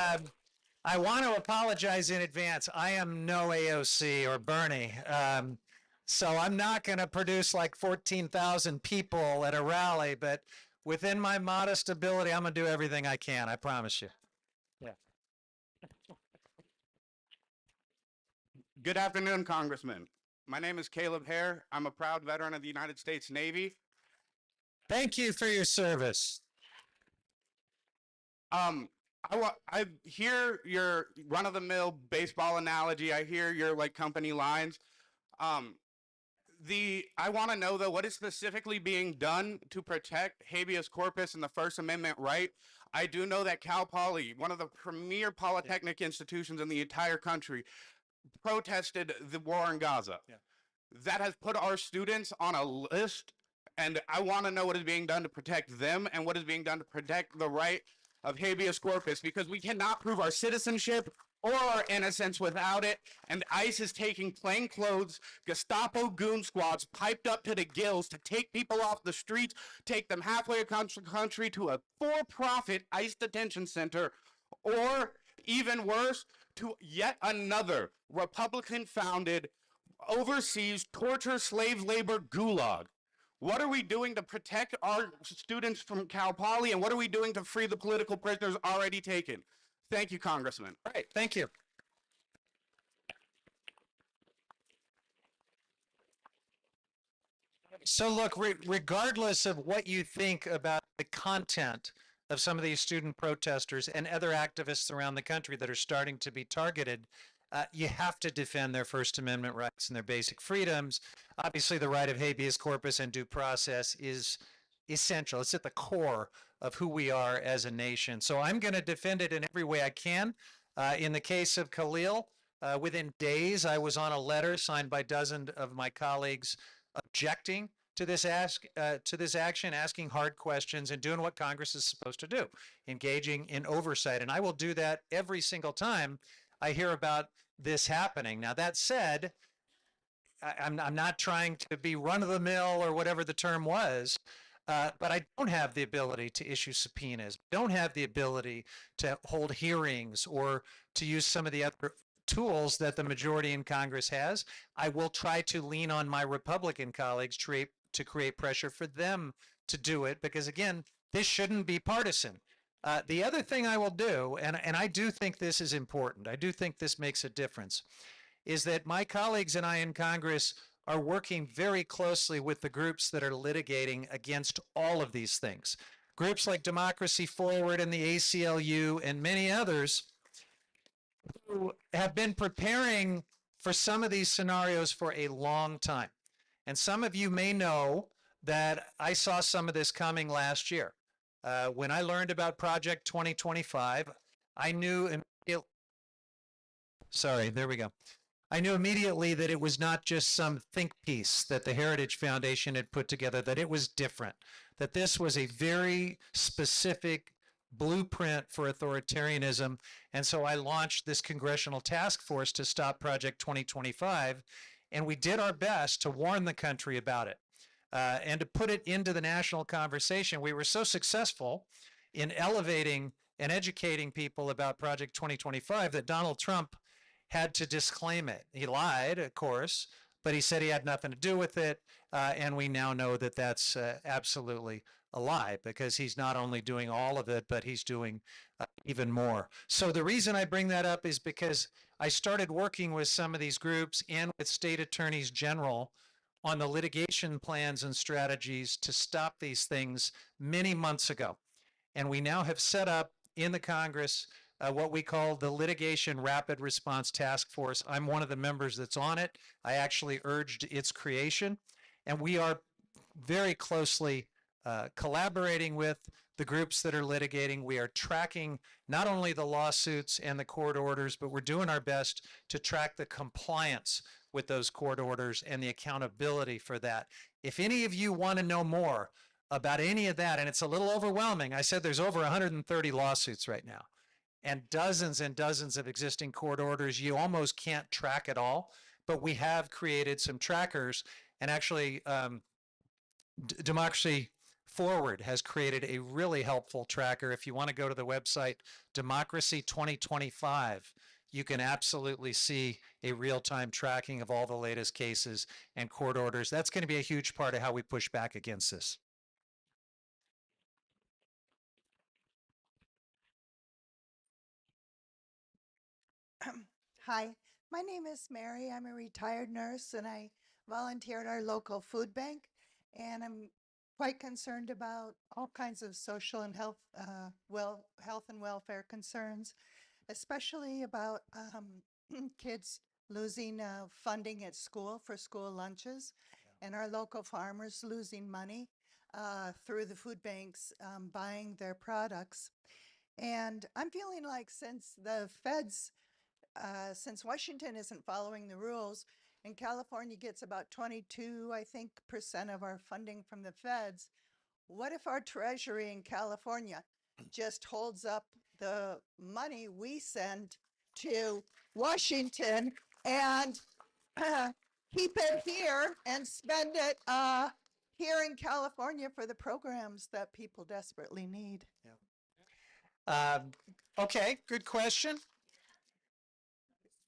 Speaker 3: I want to apologize in advance. I am no AOC or Bernie. So I'm not going to produce like 14,000 people at a rally, but within my modest ability, I'm going to do everything I can. I promise you. Yeah.
Speaker 13: Good afternoon, Congressman. My name is Caleb Hare. I'm a proud veteran of the United States Navy.
Speaker 3: Thank you for your service.
Speaker 13: I hear your run-of-the-mill baseball analogy. I hear your like company lines. I want to know though, what is specifically being done to protect habeas corpus and the First Amendment right? I do know that Cal Poly, one of the premier polytechnic institutions in the entire country, protested the war in Gaza.
Speaker 3: Yeah.
Speaker 13: That has put our students on a list, and I want to know what is being done to protect them and what is being done to protect the right of habeas corpus, because we cannot prove our citizenship or are innocents without it, and ICE is taking plainclothes Gestapo goon squads piped up to the gills to take people off the streets, take them halfway across the country to a for-profit ICE detention center, or even worse, to yet another Republican-founded overseas torture slave labor gulag. What are we doing to protect our students from Cal Poly, and what are we doing to free the political prisoners already taken? Thank you, Congressman.
Speaker 3: All right, thank you. So look, regardless of what you think about the content of some of these student protesters and other activists around the country that are starting to be targeted, you have to defend their First Amendment rights and their basic freedoms. Obviously, the right of habeas corpus and due process is essential. It's at the core of who we are as a nation. So I'm going to defend it in every way I can. In the case of Khalil, within days, I was on a letter signed by dozens of my colleagues objecting to this action, asking hard questions, and doing what Congress is supposed to do, engaging in oversight. And I will do that every single time I hear about this happening. Now, that said, I'm not trying to be run-of-the-mill or whatever the term was, but I don't have the ability to issue subpoenas, don't have the ability to hold hearings or to use some of the other tools that the majority in Congress has. I will try to lean on my Republican colleagues to create pressure for them to do it, because again, this shouldn't be partisan. The other thing I will do, and I do think this is important, I do think this makes a difference, is that my colleagues and I in Congress are working very closely with the groups that are litigating against all of these things. Groups like Democracy Forward and the ACLU and many others who have been preparing for some of these scenarios for a long time. And some of you may know that I saw some of this coming last year. When I learned about Project 2025, I knew immediately, sorry, there we go. I knew immediately that it was not just some think piece that the Heritage Foundation had put together, that it was different, that this was a very specific blueprint for authoritarianism. And so I launched this congressional task force to stop Project 2025. And we did our best to warn the country about it and to put it into the national conversation. We were so successful in elevating and educating people about Project 2025 that Donald Trump had to disclaim it. He lied, of course, but he said he had nothing to do with it. And we now know that that's absolutely a lie, because he's not only doing all of it, but he's doing even more. So the reason I bring that up is because I started working with some of these groups and with state attorneys general on the litigation plans and strategies to stop these things many months ago. And we now have set up in the Congress what we call the Litigation Rapid Response Task Force. I'm one of the members that's on it. I actually urged its creation. And we are very closely collaborating with the groups that are litigating. We are tracking not only the lawsuits and the court orders, but we're doing our best to track the compliance with those court orders and the accountability for that. If any of you want to know more about any of that, and it's a little overwhelming, I said there's over 130 lawsuits right now and dozens of existing court orders. You almost can't track it all, but we have created some trackers, and actually Democracy Forward has created a really helpful tracker. If you want to go to the website, Democracy 2025, you can absolutely see a real-time tracking of all the latest cases and court orders. That's going to be a huge part of how we push back against this.
Speaker 12: Hi, my name is Mary. I'm a retired nurse and I volunteer at our local food bank. And I'm quite concerned about all kinds of social and health, health and welfare concerns, especially about kids losing funding at school for school lunches, and our local farmers losing money through the food banks buying their products. And I'm feeling like since the feds, since Washington isn't following the rules, and California gets about 22, I think, % of our funding from the feds, what if our treasury in California just holds up the money we send to Washington and keep it here and spend it here in California for the programs that people desperately need.
Speaker 3: Okay, good question.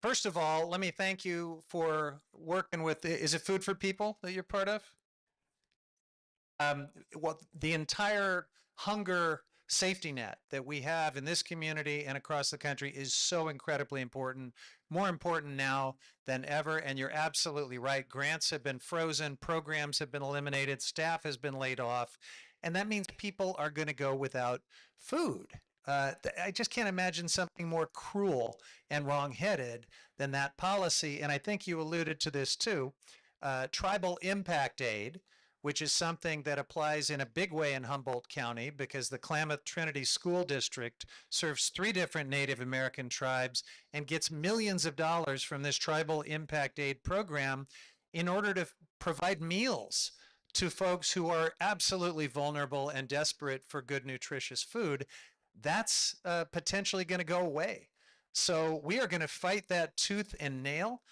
Speaker 3: First of all, let me thank you for working with, is it Food for People that you're part of? Well, the entire hunger safety net that we have in this community and across the country is so incredibly important, more important now than ever. And you're absolutely right. Grants have been frozen, programs have been eliminated, staff has been laid off, and that means people are going to go without food. I just can't imagine something more cruel and wrong-headed than that policy. And I think you alluded to this too. Tribal impact aid, which is something that applies in a big way in Humboldt County because the Klamath Trinity School District serves 3 different Native American tribes and gets millions of dollars from this tribal impact aid program in order to provide meals to folks who are absolutely vulnerable and desperate for good, nutritious food. That's potentially going to go away. So we are going to fight that tooth and nail.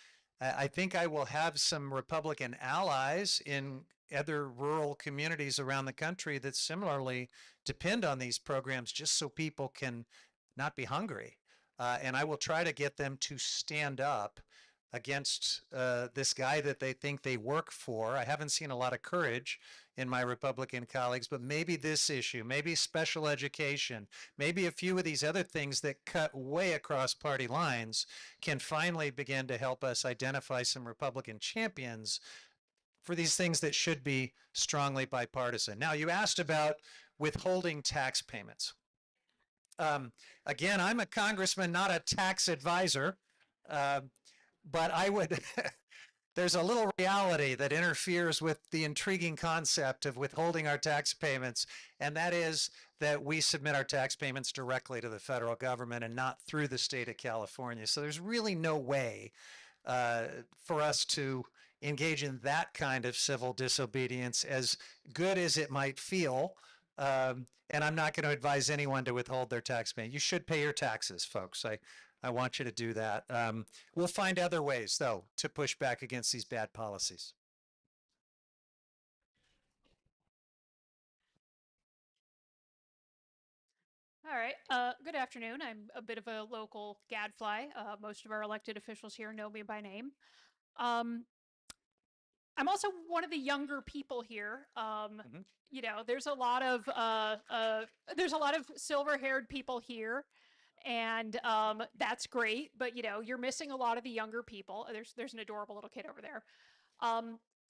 Speaker 3: I think I will have some Republican allies in other rural communities around the country that similarly depend on these programs just so people can not be hungry. And I will try to get them to stand up against this guy that they think they work for. I haven't seen a lot of courage in my Republican colleagues, but maybe this issue, maybe special education, maybe a few of these other things that cut way across party lines can finally begin to help us identify some Republican champions for these things that should be strongly bipartisan. Now, you asked about withholding tax payments. Again, I'm a congressman, not a tax advisor, but I would, there's a little reality that interferes with the intriguing concept of withholding our tax payments, and that is that we submit our tax payments directly to the federal government and not through the state of California. So there's really no way for us to engage in that kind of civil disobedience, as good as it might feel. And I'm not going to advise anyone to withhold their tax payment. You should pay your taxes, folks. I want you to do that. We'll find other ways, though, to push back against these bad policies.
Speaker 14: All right. Good afternoon. I'm a bit of a local gadfly. Most of our elected officials here know me by name. I'm also one of the younger people here. You know, there's a lot of silver-haired people here, and that's great. But you know, you're missing a lot of the younger people. There's an adorable little kid over there.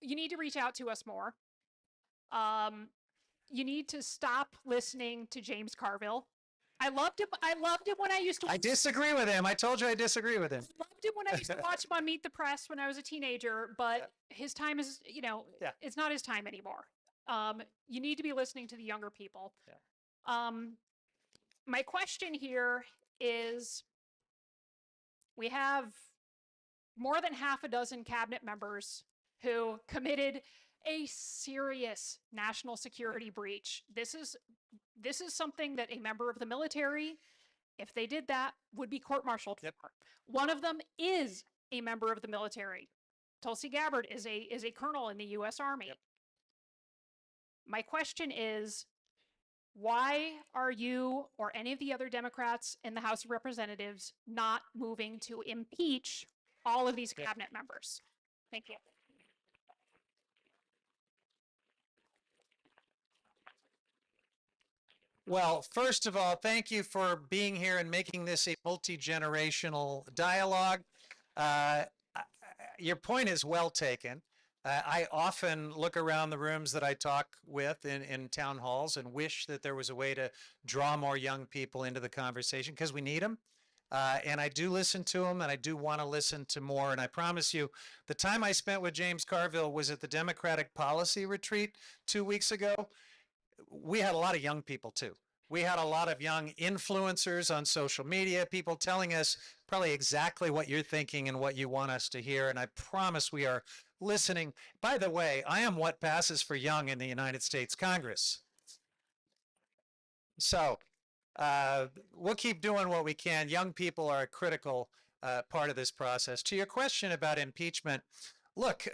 Speaker 14: You need to reach out to us more. You need to stop listening to James Carville. I loved him when I used to.
Speaker 3: I disagree with him. I told you I disagree with him.
Speaker 14: I loved him when I used to watch him on Meet the Press when I was a teenager, but his time is, you know, it's not his time anymore. You need to be listening to the younger people. My question here is, we have more than half a dozen cabinet members who committed a serious national security breach. This is something that a member of the military, if they did that, would be court-martialed for. One of them is a member of the military. Tulsi Gabbard is a colonel in the U.S. Army. My question is, why are you or any of the other Democrats in the House of Representatives not moving to impeach all of these cabinet members? Thank you.
Speaker 3: Well, first of all, thank you for being here and making this a multi-generational dialogue. Your point is well taken. I often look around the rooms that I talk with in town halls and wish that there was a way to draw more young people into the conversation, because we need them. And I do listen to them, and I do want to listen to more. And I promise you, the time I spent with James Carville was at the Democratic Policy Retreat 2 weeks ago. We had a lot of young people too. We had a lot of young influencers on social media, people telling us probably exactly what you're thinking and what you want us to hear. And I promise we are listening. By the way, I am what passes for young in the United States Congress. So we'll keep doing what we can. Young people are a critical part of this process. To your question about impeachment, look,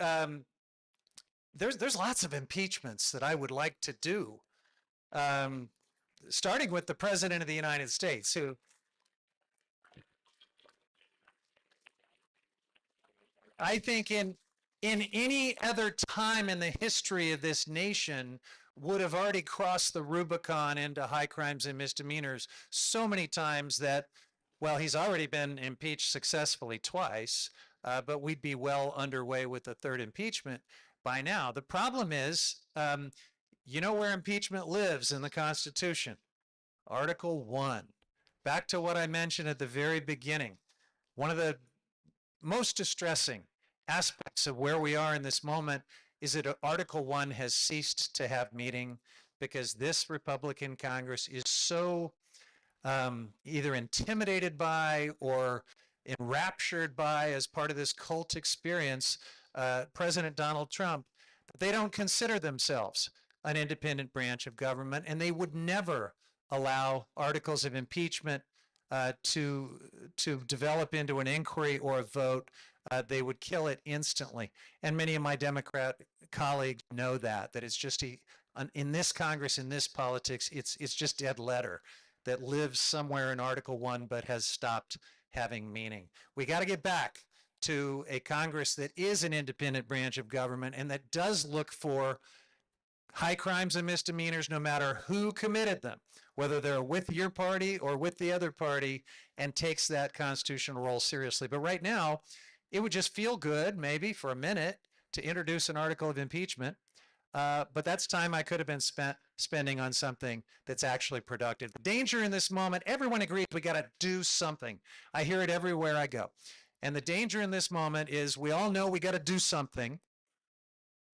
Speaker 3: there's lots of impeachments that I would like to do, starting with the President of the United States, who I think in any other time in the history of this nation would have already crossed the Rubicon into high crimes and misdemeanors so many times that, well, he's already been impeached successfully twice, but we'd be well underway with the third impeachment by now. The problem is, you know where impeachment lives in the Constitution? Article 1. Back to what I mentioned at the very beginning. One of the most distressing aspects of where we are in this moment is that Article 1 has ceased to have meaning because this Republican Congress is so either intimidated by or enraptured by, as part of this cult experience, President Donald Trump, that they don't consider themselves an independent branch of government, and they would never allow articles of impeachment to develop into an inquiry or a vote. They would kill it instantly. And many of my Democrat colleagues know that it's just in this Congress, in this politics, it's just dead letter that lives somewhere in Article 1 but has stopped having meaning. We got to get back to a Congress that is an independent branch of government and that does look for high crimes and misdemeanors, no matter who committed them, whether they're with your party or with the other party, and takes that constitutional role seriously. But right now, it would just feel good, maybe for a minute, to introduce an article of impeachment. But that's time I could have been spending on something that's actually productive. The danger in this moment, everyone agrees we got to do something. I hear it everywhere I go. And the danger in this moment is we all know we got to do something.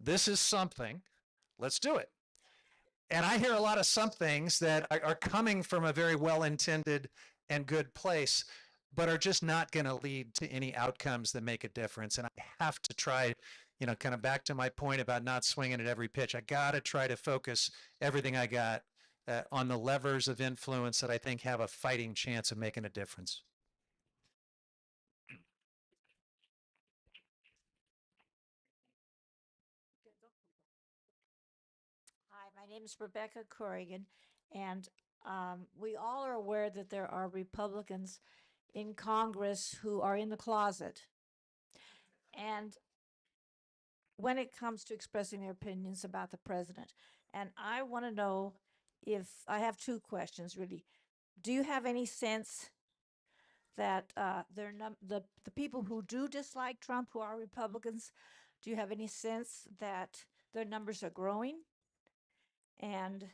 Speaker 3: This is something. Let's do it. And I hear a lot of somethings that are coming from a very well-intended and good place, but are just not going to lead to any outcomes that make a difference. And I have to try, kind of back to my point about not swinging at every pitch. I got to try to focus everything I got on the levers of influence that I think have a fighting chance of making a difference.
Speaker 15: Hi, my name is Rebecca Corrigan, and we all are aware that there are Republicans in Congress who are in the closet. And when it comes to expressing their opinions about the president, and I want to know if I have two questions really. Do you have any sense that the people who do dislike Trump, who are Republicans, do you have any sense that their numbers are growing? And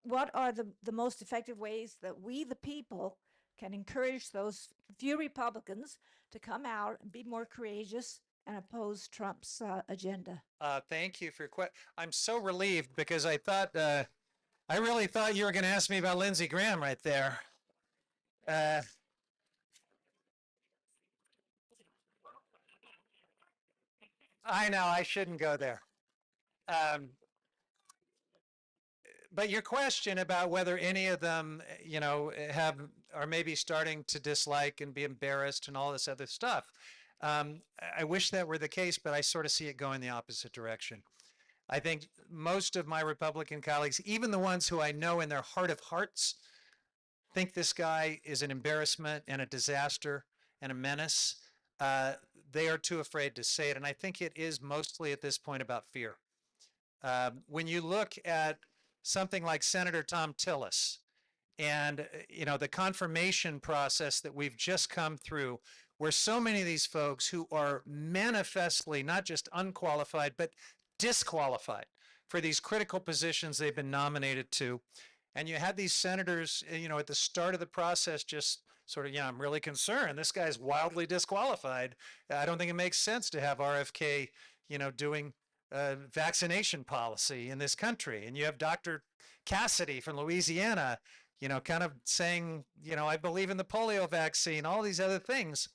Speaker 15: what are the most effective ways that we, the people, can encourage those few Republicans to come out and be more courageous and oppose Trump's agenda?
Speaker 3: Thank you for your question. I'm so relieved because I really thought you were going to ask me about Lindsey Graham right there. I know I shouldn't go there. But your question about whether any of them, are maybe starting to dislike and be embarrassed and all this other stuff. I wish that were the case, but I sort of see it going the opposite direction. I think most of my Republican colleagues, even the ones who I know in their heart of hearts, think this guy is an embarrassment and a disaster and a menace. They are too afraid to say it. And I think it is mostly at this point about fear. When you look at something like Senator Thom Tillis and, the confirmation process that we've just come through, where so many of these folks who are manifestly not just unqualified, but disqualified for these critical positions they've been nominated to. And you had these senators, at the start of the process, just sort of, I'm really concerned. This guy's wildly disqualified. I don't think it makes sense to have RFK, doing vaccination policy in this country. And you have Dr. Cassidy from Louisiana, kind of saying, I believe in the polio vaccine, all these other things.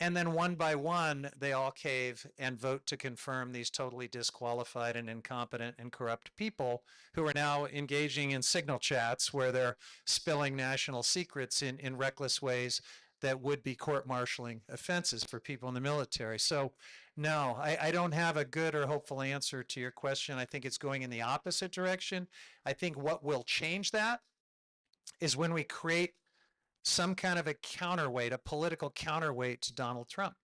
Speaker 3: And then one by one, they all cave and vote to confirm these totally disqualified and incompetent and corrupt people who are now engaging in signal chats where they're spilling national secrets in reckless ways that would be court-martialing offenses for people in the military. So no, I don't have a good or hopeful answer to your question. I think it's going in the opposite direction. I think what will change that is when we create some kind of a counterweight, a political counterweight to Donald Trump.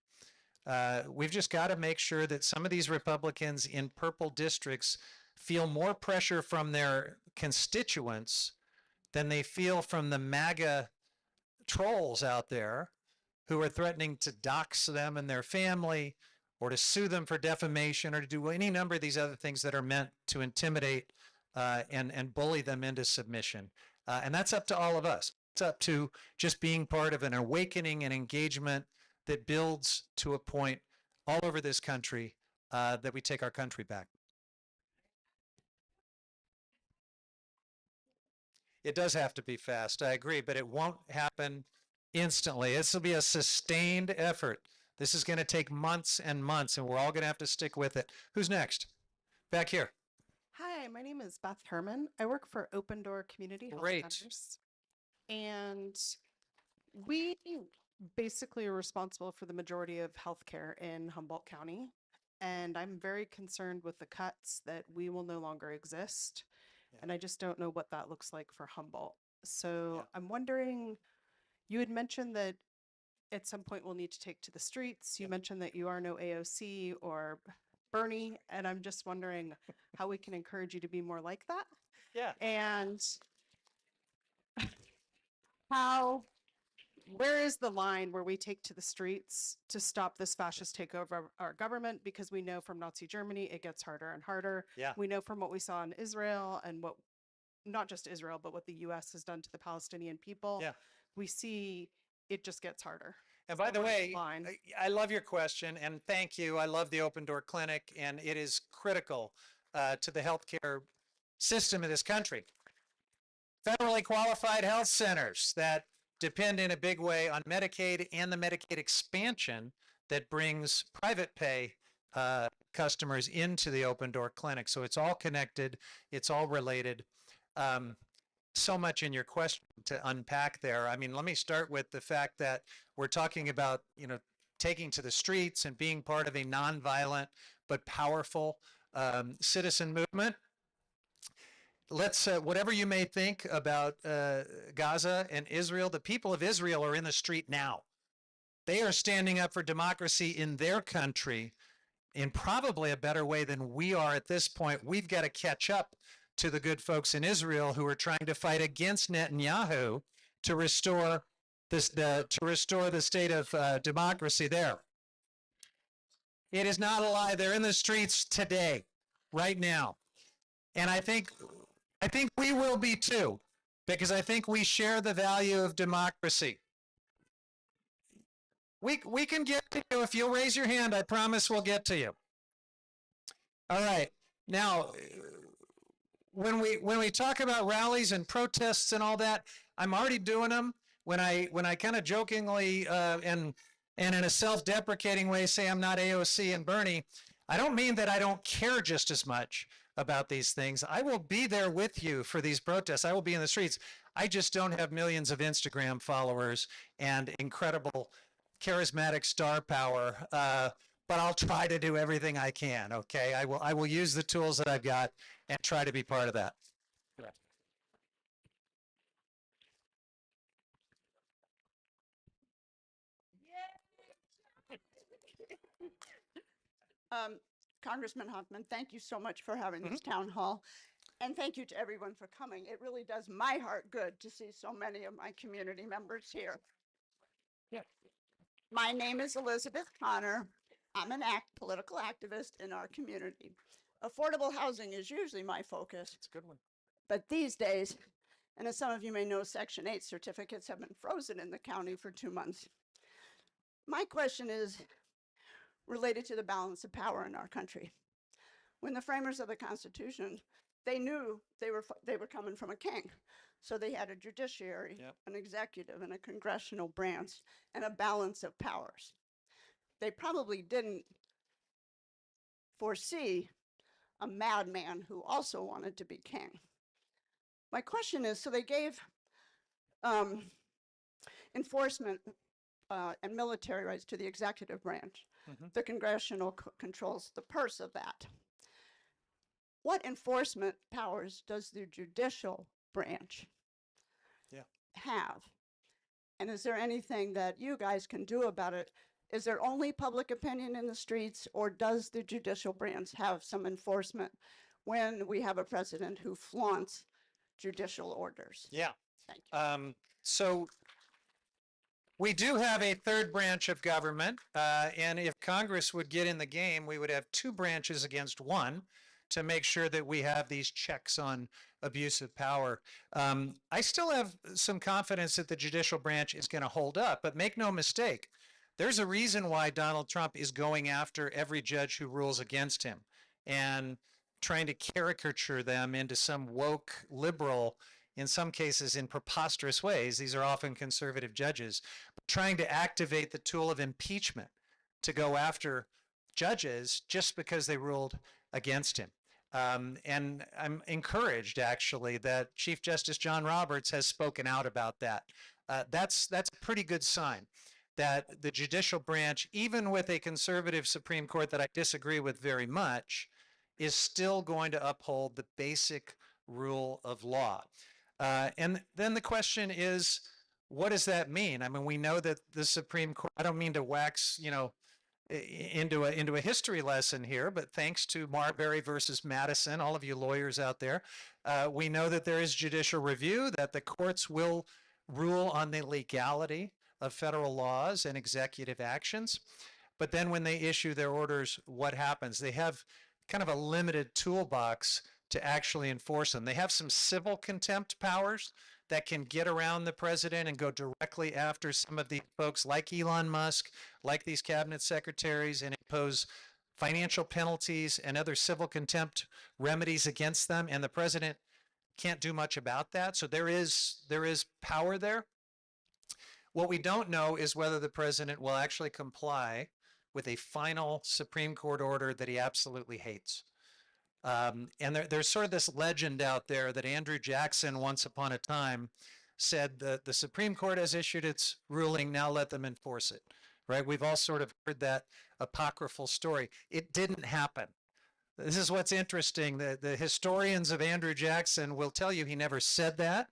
Speaker 3: We've just got to make sure that some of these Republicans in purple districts feel more pressure from their constituents than they feel from the MAGA trolls out there who are threatening to dox them and their family or to sue them for defamation or to do any number of these other things that are meant to intimidate and bully them into submission. And that's up to all of us. It's up to just being part of an awakening and engagement that builds to a point all over this country that we take our country back. It does have to be fast, I agree, but it won't happen instantly. This will be a sustained effort. This is going to take months and months, and we're all going to have to stick with it. Who's next? Back here.
Speaker 16: Hi, my name is Beth Herman. I work for Open Door Community Health
Speaker 3: Great.
Speaker 16: Centers. And we basically are responsible for the majority of healthcare in Humboldt County. And I'm very concerned with the cuts that we will no longer exist.
Speaker 3: Yeah.
Speaker 16: And I just don't know what that looks like for Humboldt. So
Speaker 3: Yeah.
Speaker 16: I'm wondering, you had mentioned that at some point we'll need to take to the streets. You mentioned that you are no AOC or Bernie, and I'm just wondering how we can encourage you to be more like that.
Speaker 3: Yeah.
Speaker 16: And where is the line where we take to the streets to stop this fascist takeover of our government? Because we know from Nazi Germany, it gets harder and harder.
Speaker 3: Yeah.
Speaker 16: We know from what we saw in Israel and what, not just Israel, but what the US has done to the Palestinian people.
Speaker 3: Yeah.
Speaker 16: We see it just gets harder.
Speaker 3: And by the
Speaker 16: where's
Speaker 3: way,
Speaker 16: line?
Speaker 3: I love your question and thank you. I love the Open Door Clinic and it is critical to the healthcare system of this country. Federally qualified health centers that depend in a big way on Medicaid and the Medicaid expansion that brings private pay customers into the Open Door Clinic. So it's all connected, it's all related. So much in your question to unpack there. I mean, let me start with the fact that we're talking about, taking to the streets and being part of a nonviolent but powerful citizen movement. Let's, whatever you may think about Gaza and Israel, the people of Israel are in the street now. They are standing up for democracy in their country in probably a better way than we are at this point. We've got to catch up to the good folks in Israel who are trying to fight against Netanyahu to restore this, to restore the state of democracy there. It is not a lie. They're in the streets today, right now. And I think we will be too, because I think we share the value of democracy. We can get to you. If you'll raise your hand, I promise we'll get to you. All right. Now, when we talk about rallies and protests and all that, I'm already doing them. When I kind of jokingly and in a self-deprecating way say I'm not AOC and Bernie, I don't mean that I don't care just as much about these things. I will be there with you for these protests. I will be in the streets. I just don't have millions of Instagram followers and incredible charismatic star power, but I'll try to do everything I can, okay? I will use the tools that I've got and try to be part of that.
Speaker 17: Congressman Huffman, thank you so much for having this town hall. And thank you to everyone for coming. It really does my heart good to see so many of my community members here.
Speaker 3: Yeah.
Speaker 17: My name is Elizabeth Connor. I'm an political activist in our community. Affordable housing is usually my focus.
Speaker 3: It's a good one.
Speaker 17: But these days, and as some of you may know, Section 8 certificates have been frozen in the county for 2 months. My question is related to the balance of power in our country. When the framers of the Constitution, they knew they were coming from a king. So they had a judiciary, an executive, and a congressional branch, and a balance of powers. they probably didn't foresee a madman who also wanted to be king. My question is, so they gave enforcement and military rights to the executive branch. The congressional controls the purse of that. What enforcement powers does the judicial branch have? And is there anything that you guys can do about it? Is there only public opinion in the streets, or does the judicial branch have some enforcement when we have a president who flaunts judicial orders?
Speaker 3: Yeah.
Speaker 17: Thank you.
Speaker 3: So we do have a third branch of government, and if Congress would get in the game, we would have two branches against one to make sure that we have these checks on abuse of power. I still have some confidence that the judicial branch is going to hold up, but make no mistake, there's a reason why Donald Trump is going after every judge who rules against him and trying to caricature them into some woke liberal, in some cases in preposterous ways. These are often conservative judges, but trying to activate the tool of impeachment to go after judges just because they ruled against him. And I'm encouraged, actually, that Chief Justice John Roberts has spoken out about that. That's a pretty good sign that the judicial branch, even with a conservative Supreme Court that I disagree with very much, is still going to uphold the basic rule of law. And then the question is, what does that mean? I mean, we know that the Supreme Court, I don't mean to wax, into a history lesson here, but thanks to Marbury versus Madison, all of you lawyers out there, we know that there is judicial review, that the courts will rule on the legality of federal laws and executive actions. But then when they issue their orders, what happens? They have kind of a limited toolbox to actually enforce them. They have some civil contempt powers that can get around the president and go directly after some of these folks like Elon Musk, like these cabinet secretaries, and impose financial penalties and other civil contempt remedies against them. And the president can't do much about that. So there is power there. What we don't know is whether the president will actually comply with a final Supreme Court order that he absolutely hates. And there's sort of this legend out there that Andrew Jackson, once upon a time, said that the Supreme Court has issued its ruling, now let them enforce it, right? We've all sort of heard that apocryphal story. It didn't happen. This is what's interesting. The historians of Andrew Jackson will tell you he never said that.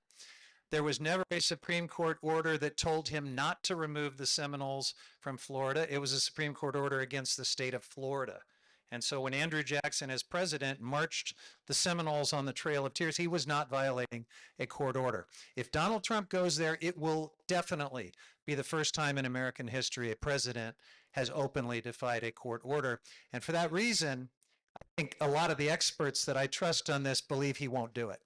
Speaker 3: There was never a Supreme Court order that told him not to remove the Seminoles from Florida. It was a Supreme Court order against the state of Florida. And so when Andrew Jackson, as president, marched the Seminoles on the Trail of Tears, he was not violating a court order. If Donald Trump goes there, it will definitely be the first time in American history a president has openly defied a court order. And for that reason, I think a lot of the experts that I trust on this believe he won't do it.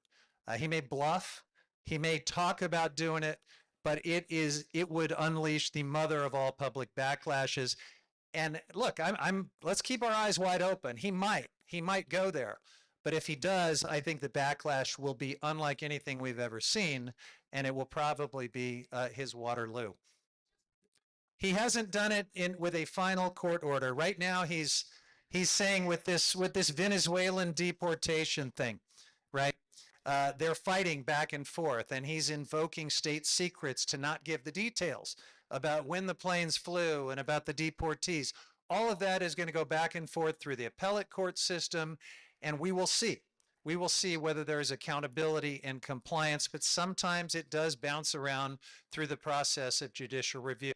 Speaker 3: He may bluff. He may talk about doing it, but it would unleash the mother of all public backlashes. And look, let's keep our eyes wide open. He might go there. But if he does, I think the backlash will be unlike anything we've ever seen, and it will probably be his Waterloo. He hasn't done it with a final court order. Right now, he's saying with this Venezuelan deportation thing, right? They're fighting back and forth, and he's invoking state secrets to not give the details about when the planes flew and about the deportees. All of that is going to go back and forth through the appellate court system, and we will see. We will see whether there is accountability and compliance, but sometimes it does bounce around through the process of judicial review.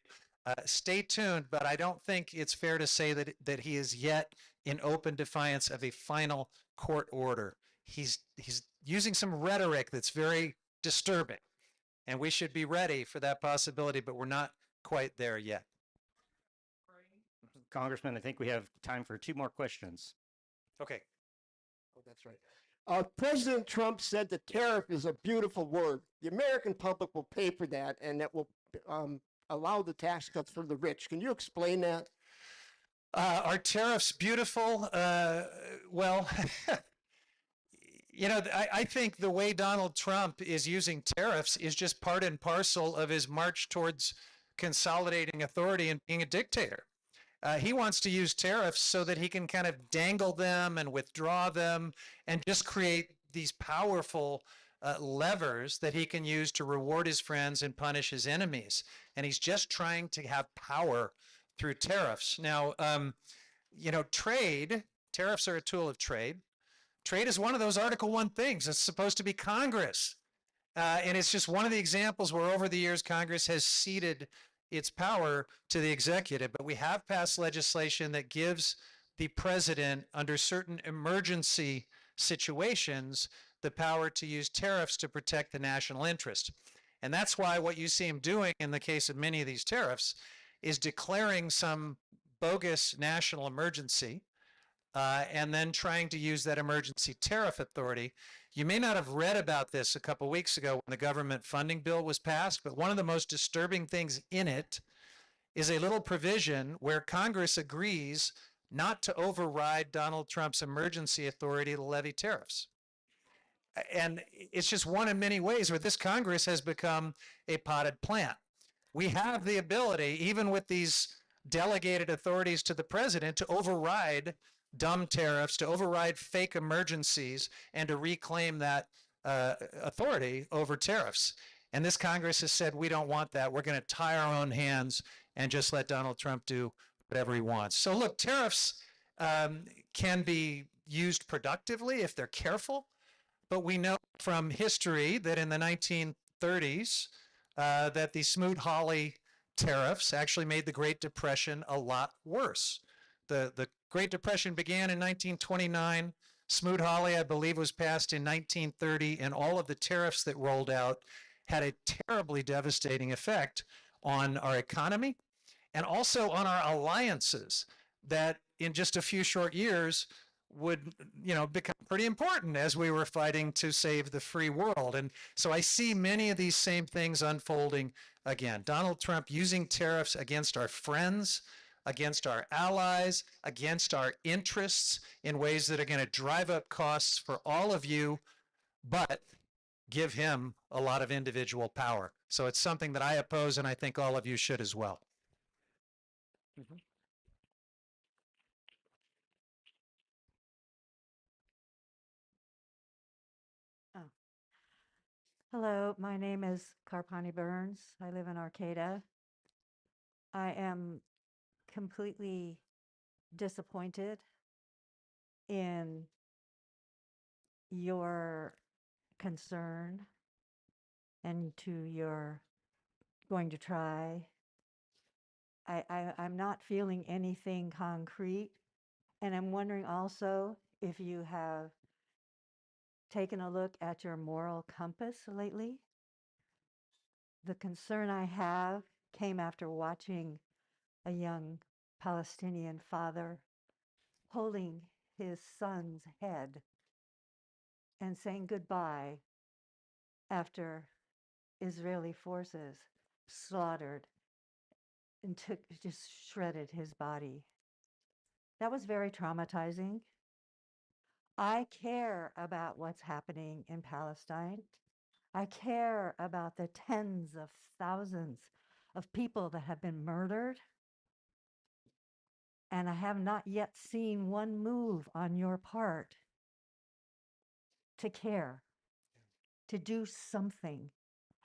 Speaker 3: Stay tuned, but I don't think it's fair to say that he is yet in open defiance of a final court order. He's using some rhetoric that's very disturbing, and we should be ready for that possibility, but we're not quite there yet.
Speaker 18: Congressman, I think we have time for 2 more questions.
Speaker 3: Okay.
Speaker 19: Oh, that's right. President Trump said the tariff is a beautiful word. The American public will pay for that, and that will allow the tax cuts for the rich. Can you explain that?
Speaker 3: Are tariffs beautiful? Well, I think the way Donald Trump is using tariffs is just part and parcel of his march towards consolidating authority and being a dictator. He wants to use tariffs so that he can kind of dangle them and withdraw them and just create these powerful levers that he can use to reward his friends and punish his enemies. And he's just trying to have power through tariffs. Now, tariffs are a tool of trade. Trade is one of those Article 1 things. It's supposed to be Congress. And it's just one of the examples where over the years, Congress has ceded its power to the executive. But we have passed legislation that gives the president, under certain emergency situations, the power to use tariffs to protect the national interest. And that's why what you see him doing in the case of many of these tariffs is declaring some bogus national emergency and then trying to use that emergency tariff authority. You may not have read about this a couple weeks ago when the government funding bill was passed, but one of the most disturbing things in it is a little provision where Congress agrees not to override Donald Trump's emergency authority to levy tariffs. And it's just one in many ways where this Congress has become a potted plant. We have the ability, even with these delegated authorities to the president, to override dumb tariffs, to override fake emergencies, and to reclaim that authority over tariffs. And this Congress has said, we don't want that. We're going to tie our own hands and just let Donald Trump do whatever he wants. So look, tariffs can be used productively if they're careful. But we know from history that in the 1930s, that the Smoot-Hawley tariffs actually made the Great Depression a lot worse. The Great Depression began in 1929. Smoot-Hawley, I believe, was passed in 1930, and all of the tariffs that rolled out had a terribly devastating effect on our economy and also on our alliances that in just a few short years would become pretty important as we were fighting to save the free world. And so I see many of these same things unfolding again. Donald Trump using tariffs against our friends, against our allies, against our interests in ways that are going to drive up costs for all of you, but give him a lot of individual power. So it's something that I oppose, and I think all of you should as well. Mm-hmm.
Speaker 20: Hello, my name is Carpani Burns. I live in Arcata. I am completely disappointed in your concern and to your going to try. I'm not feeling anything concrete, and I'm wondering also if you have taken a look at your moral compass lately. The concern I have came after watching a young Palestinian father holding his son's head and saying goodbye after Israeli forces slaughtered and just shredded his body. That was very traumatizing. I care about what's happening in Palestine. I care about the tens of thousands of people that have been murdered. And I have not yet seen one move on your part to care, to do something,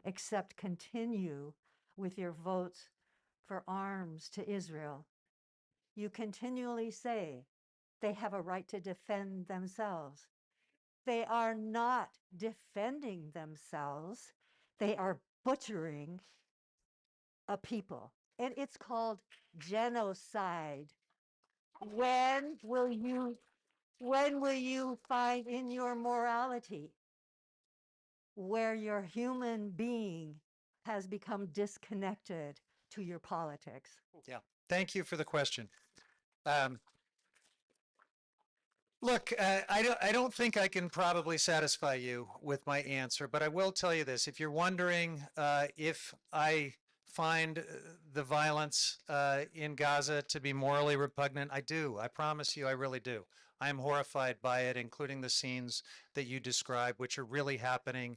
Speaker 20: except continue with your votes for arms to Israel. You continually say they have a right to defend themselves. They are not defending themselves. They are butchering a people. And it's called genocide. When will you find in your morality where your human being has become disconnected to your politics?
Speaker 3: Yeah, thank you for the question. Look, I don't think I can probably satisfy you with my answer, but I will tell you this. If you're wondering if I find the violence in Gaza to be morally repugnant, I do. I promise you, I really do. I am horrified by it, including the scenes that you described, which are really happening.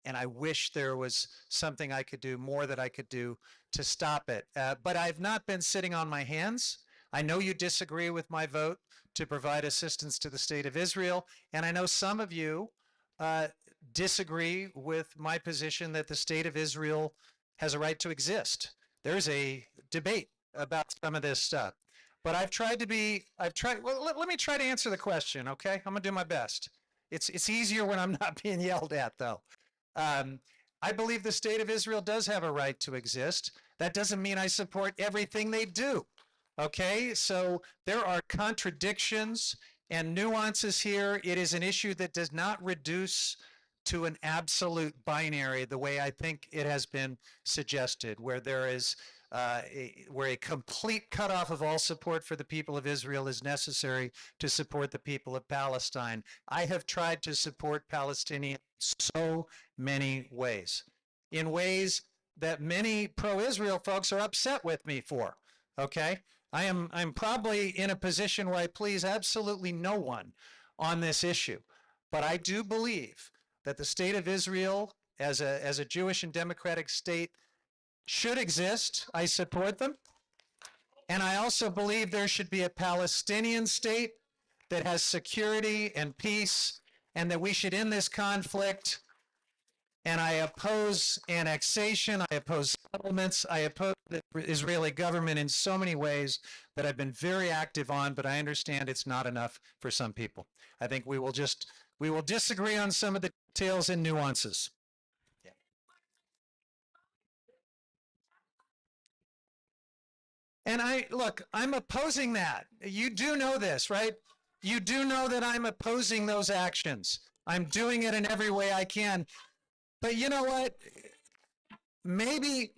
Speaker 3: And I wish there was something I could do, more that I could do to stop it. But I've not been sitting on my hands. I know you disagree with my vote to provide assistance to the state of Israel, and I know some of you disagree with my position that the state of Israel has a right to exist. There's a debate about some of this stuff. But well, let me try to answer the question, okay? I'm gonna do my best. It's easier when I'm not being yelled at, though. I believe the state of Israel does have a right to exist. That doesn't mean I support everything they do, okay? So there are contradictions and nuances here. It is an issue that does not reduce to an absolute binary the way I think it has been suggested, where there is where a complete cutoff of all support for the people of Israel is necessary to support the people of Palestine. I have tried to support Palestinians so many ways, in ways that many pro-Israel folks are upset with me for, okay? I'm probably in a position where I please absolutely no one on this issue, but I do believe that the state of Israel as a Jewish and democratic state should exist. I support them. And I also believe there should be a Palestinian state that has security and peace, and that we should end this conflict. And I oppose annexation, I oppose settlements, I oppose the Israeli government in so many ways that I've been very active on, but I understand it's not enough for some people. I think we will disagree on some of the details and nuances. And I'm opposing that. You do know this, right? You do know that I'm opposing those actions. I'm doing it in every way I can. But you know what? Maybe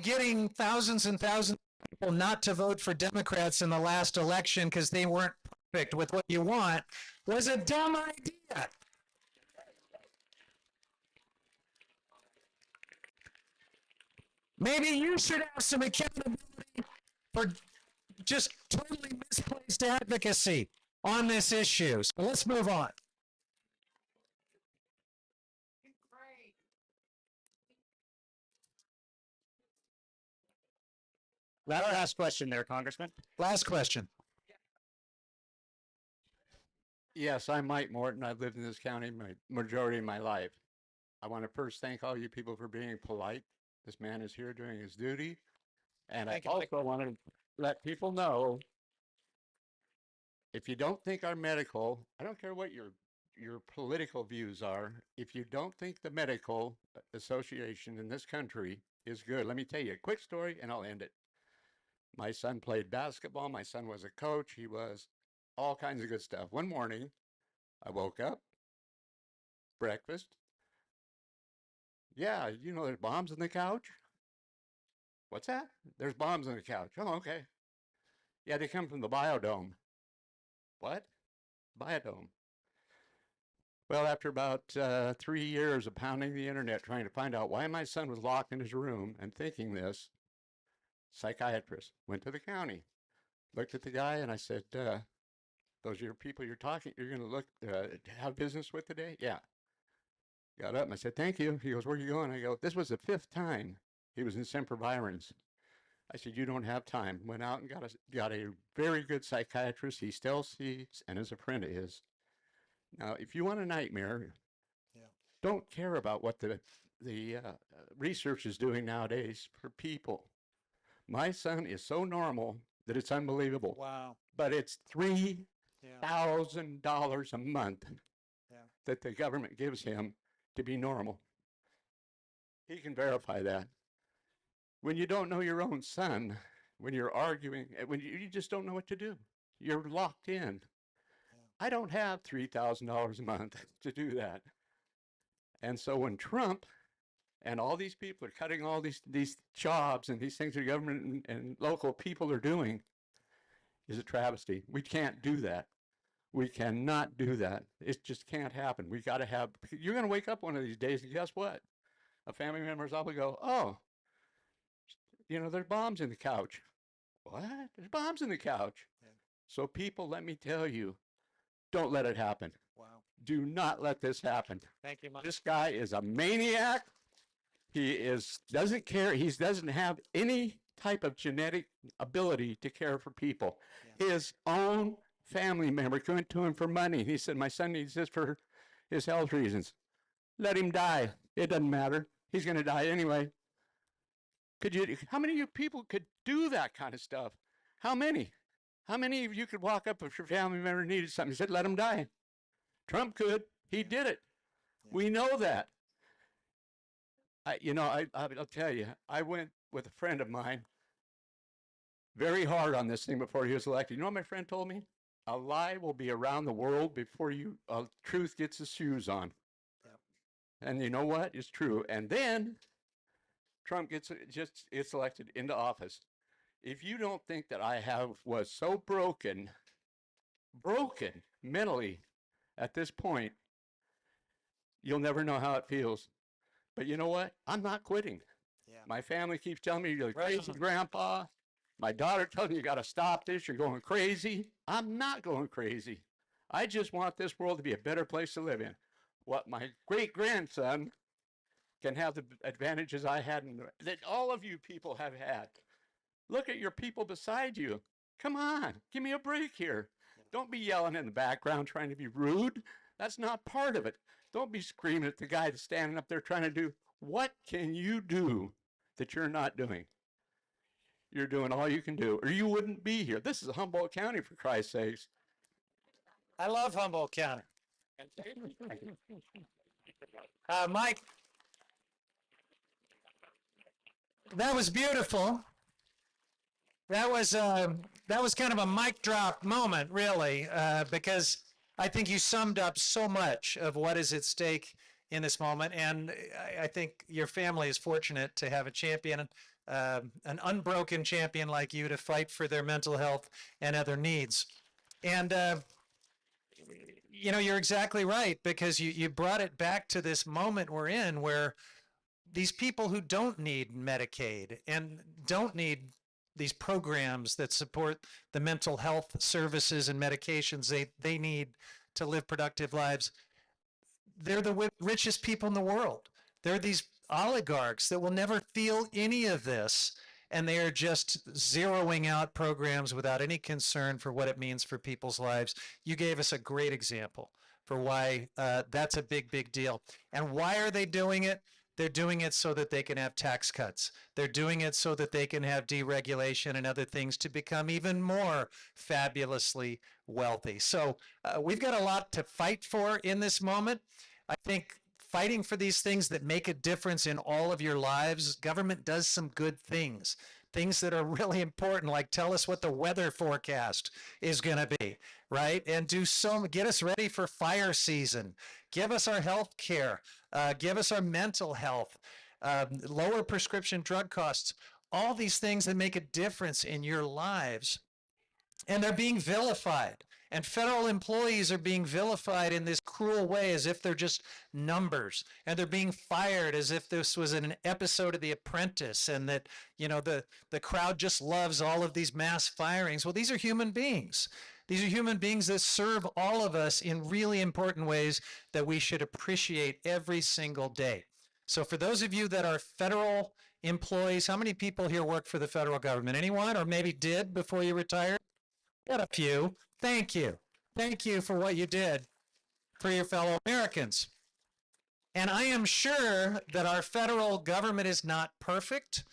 Speaker 3: getting thousands and thousands of people not to vote for Democrats in the last election because they weren't perfect with what you want was a dumb idea. Maybe you should have some accountability for just totally misplaced advocacy on this issue. So let's move on.
Speaker 18: Last question there, Congressman.
Speaker 3: Last question.
Speaker 21: Yes, I'm Mike Morton. I've lived in this county my majority of my life. I want to first thank all you people for being polite. This man is here doing his duty. And I also want to let people know, if you don't think our medical, I don't care what your political views are, if you don't think the medical association in this country is good, let me tell you a quick story and I'll end it. My son played basketball. My son was a coach. He was all kinds of good stuff. One morning, I woke up, breakfast. Yeah, you know, there's bombs on the couch. What's that? There's bombs on the couch. Oh, okay. Yeah, they come from the biodome. What? Biodome. Well, after about 3 years of pounding the internet trying to find out why my son was locked in his room and thinking this, psychiatrist went to the county, looked at the guy, and I said, those are your people you're going to look, have business with today? Yeah. Got up and I said, thank you. He goes, where are you going? I go, this was the 5th time he was in Sempervirens. I said, you don't have time. Went out and got a very good psychiatrist. He still sees and is a friend of his. Now, if you want a nightmare, don't care about what the research is doing nowadays for people. My son is so normal that it's unbelievable.
Speaker 3: Wow.
Speaker 21: But it's $3,000 a month that the government gives him to be normal. He can verify that. When you don't know your own son, when you're arguing, when you just don't know what to do, you're locked in. I don't have $3,000 a month to do that. And so when Trump and all these people are cutting all these jobs and these things the government and local people are doing, is a travesty. We can't do that. We cannot do that. It just can't happen. We got to have, you're going to wake up one of these days and guess what? A family member's all going to go, oh, you know, there's bombs in the couch. What? There's bombs in the couch. Yeah. So people, let me tell you, don't let it happen.
Speaker 3: Wow.
Speaker 21: Do not let this happen.
Speaker 3: Thank you, Mike.
Speaker 21: This guy is a maniac. He doesn't care. He doesn't have any type of genetic ability to care for people. His own family member went to him for money. He said, my son needs this for his health reasons. Let him die. It doesn't matter. He's going to die anyway. How many of you people could do that kind of stuff? How many? How many of you could walk up if your family member needed something? He said, let him die. Trump could. He did it. We know that. I'll tell you, I went with a friend of mine very hard on this thing before he was elected. You know what my friend told me? A lie will be around the world before truth gets its shoes on. Yep. And you know what? It's true. And then Trump gets elected into office. If you don't think that was so broken mentally at this point, you'll never know how it feels. But you know what? I'm not quitting. Yeah. My family keeps telling me, you're crazy, Grandpa. My daughter tells me, you got to stop this. You're going crazy. I'm not going crazy. I just want this world to be a better place to live in. What my great-grandson can have the advantages I had, that all of you people have had. Look at your people beside you. Come on, give me a break here. Don't be yelling in the background trying to be rude. That's not part of it. Don't be screaming at the guy that's standing up there trying to do. What can you do that you're not doing? You're doing all you can do, or you wouldn't be here. This is Humboldt County, for Christ's sakes.
Speaker 3: I love Humboldt County. Mike, that was beautiful. That was kind of a mic drop moment, really, because I think you summed up so much of what is at stake in this moment, and I think your family is fortunate to have a champion, an unbroken champion like you, to fight for their mental health and other needs. And you're exactly right, because you brought it back to this moment we're in, where these people who don't need Medicaid and don't need these programs that support the mental health services and medications they need to live productive lives, they're the richest people in the world. They're these oligarchs that will never feel any of this, and they are just zeroing out programs without any concern for what it means for people's lives. You gave us a great example for why that's a big, big deal. And why are they doing it? They're doing it so that they can have tax cuts. They're doing it so that they can have deregulation and other things to become even more fabulously wealthy. So we've got a lot to fight for in this moment. I think fighting for these things that make a difference in all of your lives, government does some good things. Things that are really important, like tell us what the weather forecast is going to be, right? And get us ready for fire season. Give us our health care. Give us our mental health. Lower prescription drug costs. All these things that make a difference in your lives. And they're being vilified. And federal employees are being vilified in this cruel way, as if they're just numbers. And they're being fired as if this was an episode of The Apprentice, and that, the crowd just loves all of these mass firings. Well, these are human beings. These are human beings that serve all of us in really important ways that we should appreciate every single day. So for those of you that are federal employees, how many people here work for the federal government? Anyone, or maybe did before you retired? Got a few. Thank you. Thank you for what you did for your fellow Americans. And I am sure that our federal government is not perfect.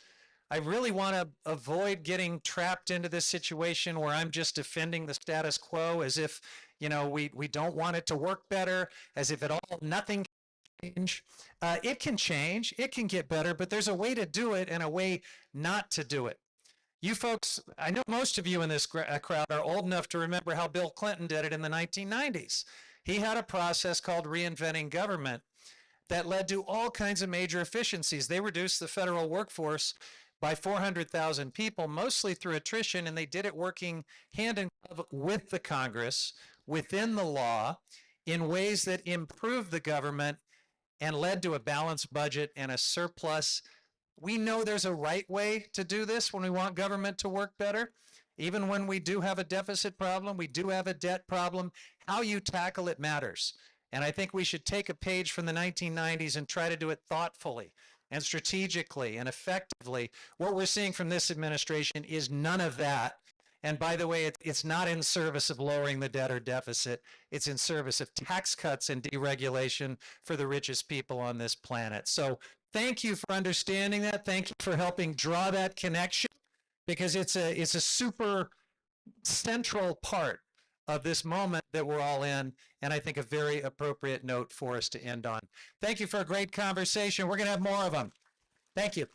Speaker 3: I really want to avoid getting trapped into this situation where I'm just defending the status quo as if, we don't want it to work better, as if nothing can change. It can change, it can get better, but there's a way to do it and a way not to do it. You folks, I know most of you in this crowd are old enough to remember how Bill Clinton did it in the 1990s. He had a process called reinventing government that led to all kinds of major efficiencies. They reduced the federal workforce by 400,000 people, mostly through attrition, and they did it working hand in glove with the Congress, within the law, in ways that improved the government and led to a balanced budget and a surplus. We know there's a right way to do this when we want government to work better. Even when we do have a deficit problem, we do have a debt problem, how you tackle it matters. And I think we should take a page from the 1990s and try to do it thoughtfully and strategically and effectively. What we're seeing from this administration is none of that. And by the way, it's not in service of lowering the debt or deficit. It's in service of tax cuts and deregulation for the richest people on this planet. So thank you for understanding that. Thank you for helping draw that connection, because it's a super central part of this moment that we're all in, and I think a very appropriate note for us to end on. Thank you for a great conversation. We're going to have more of them. Thank you.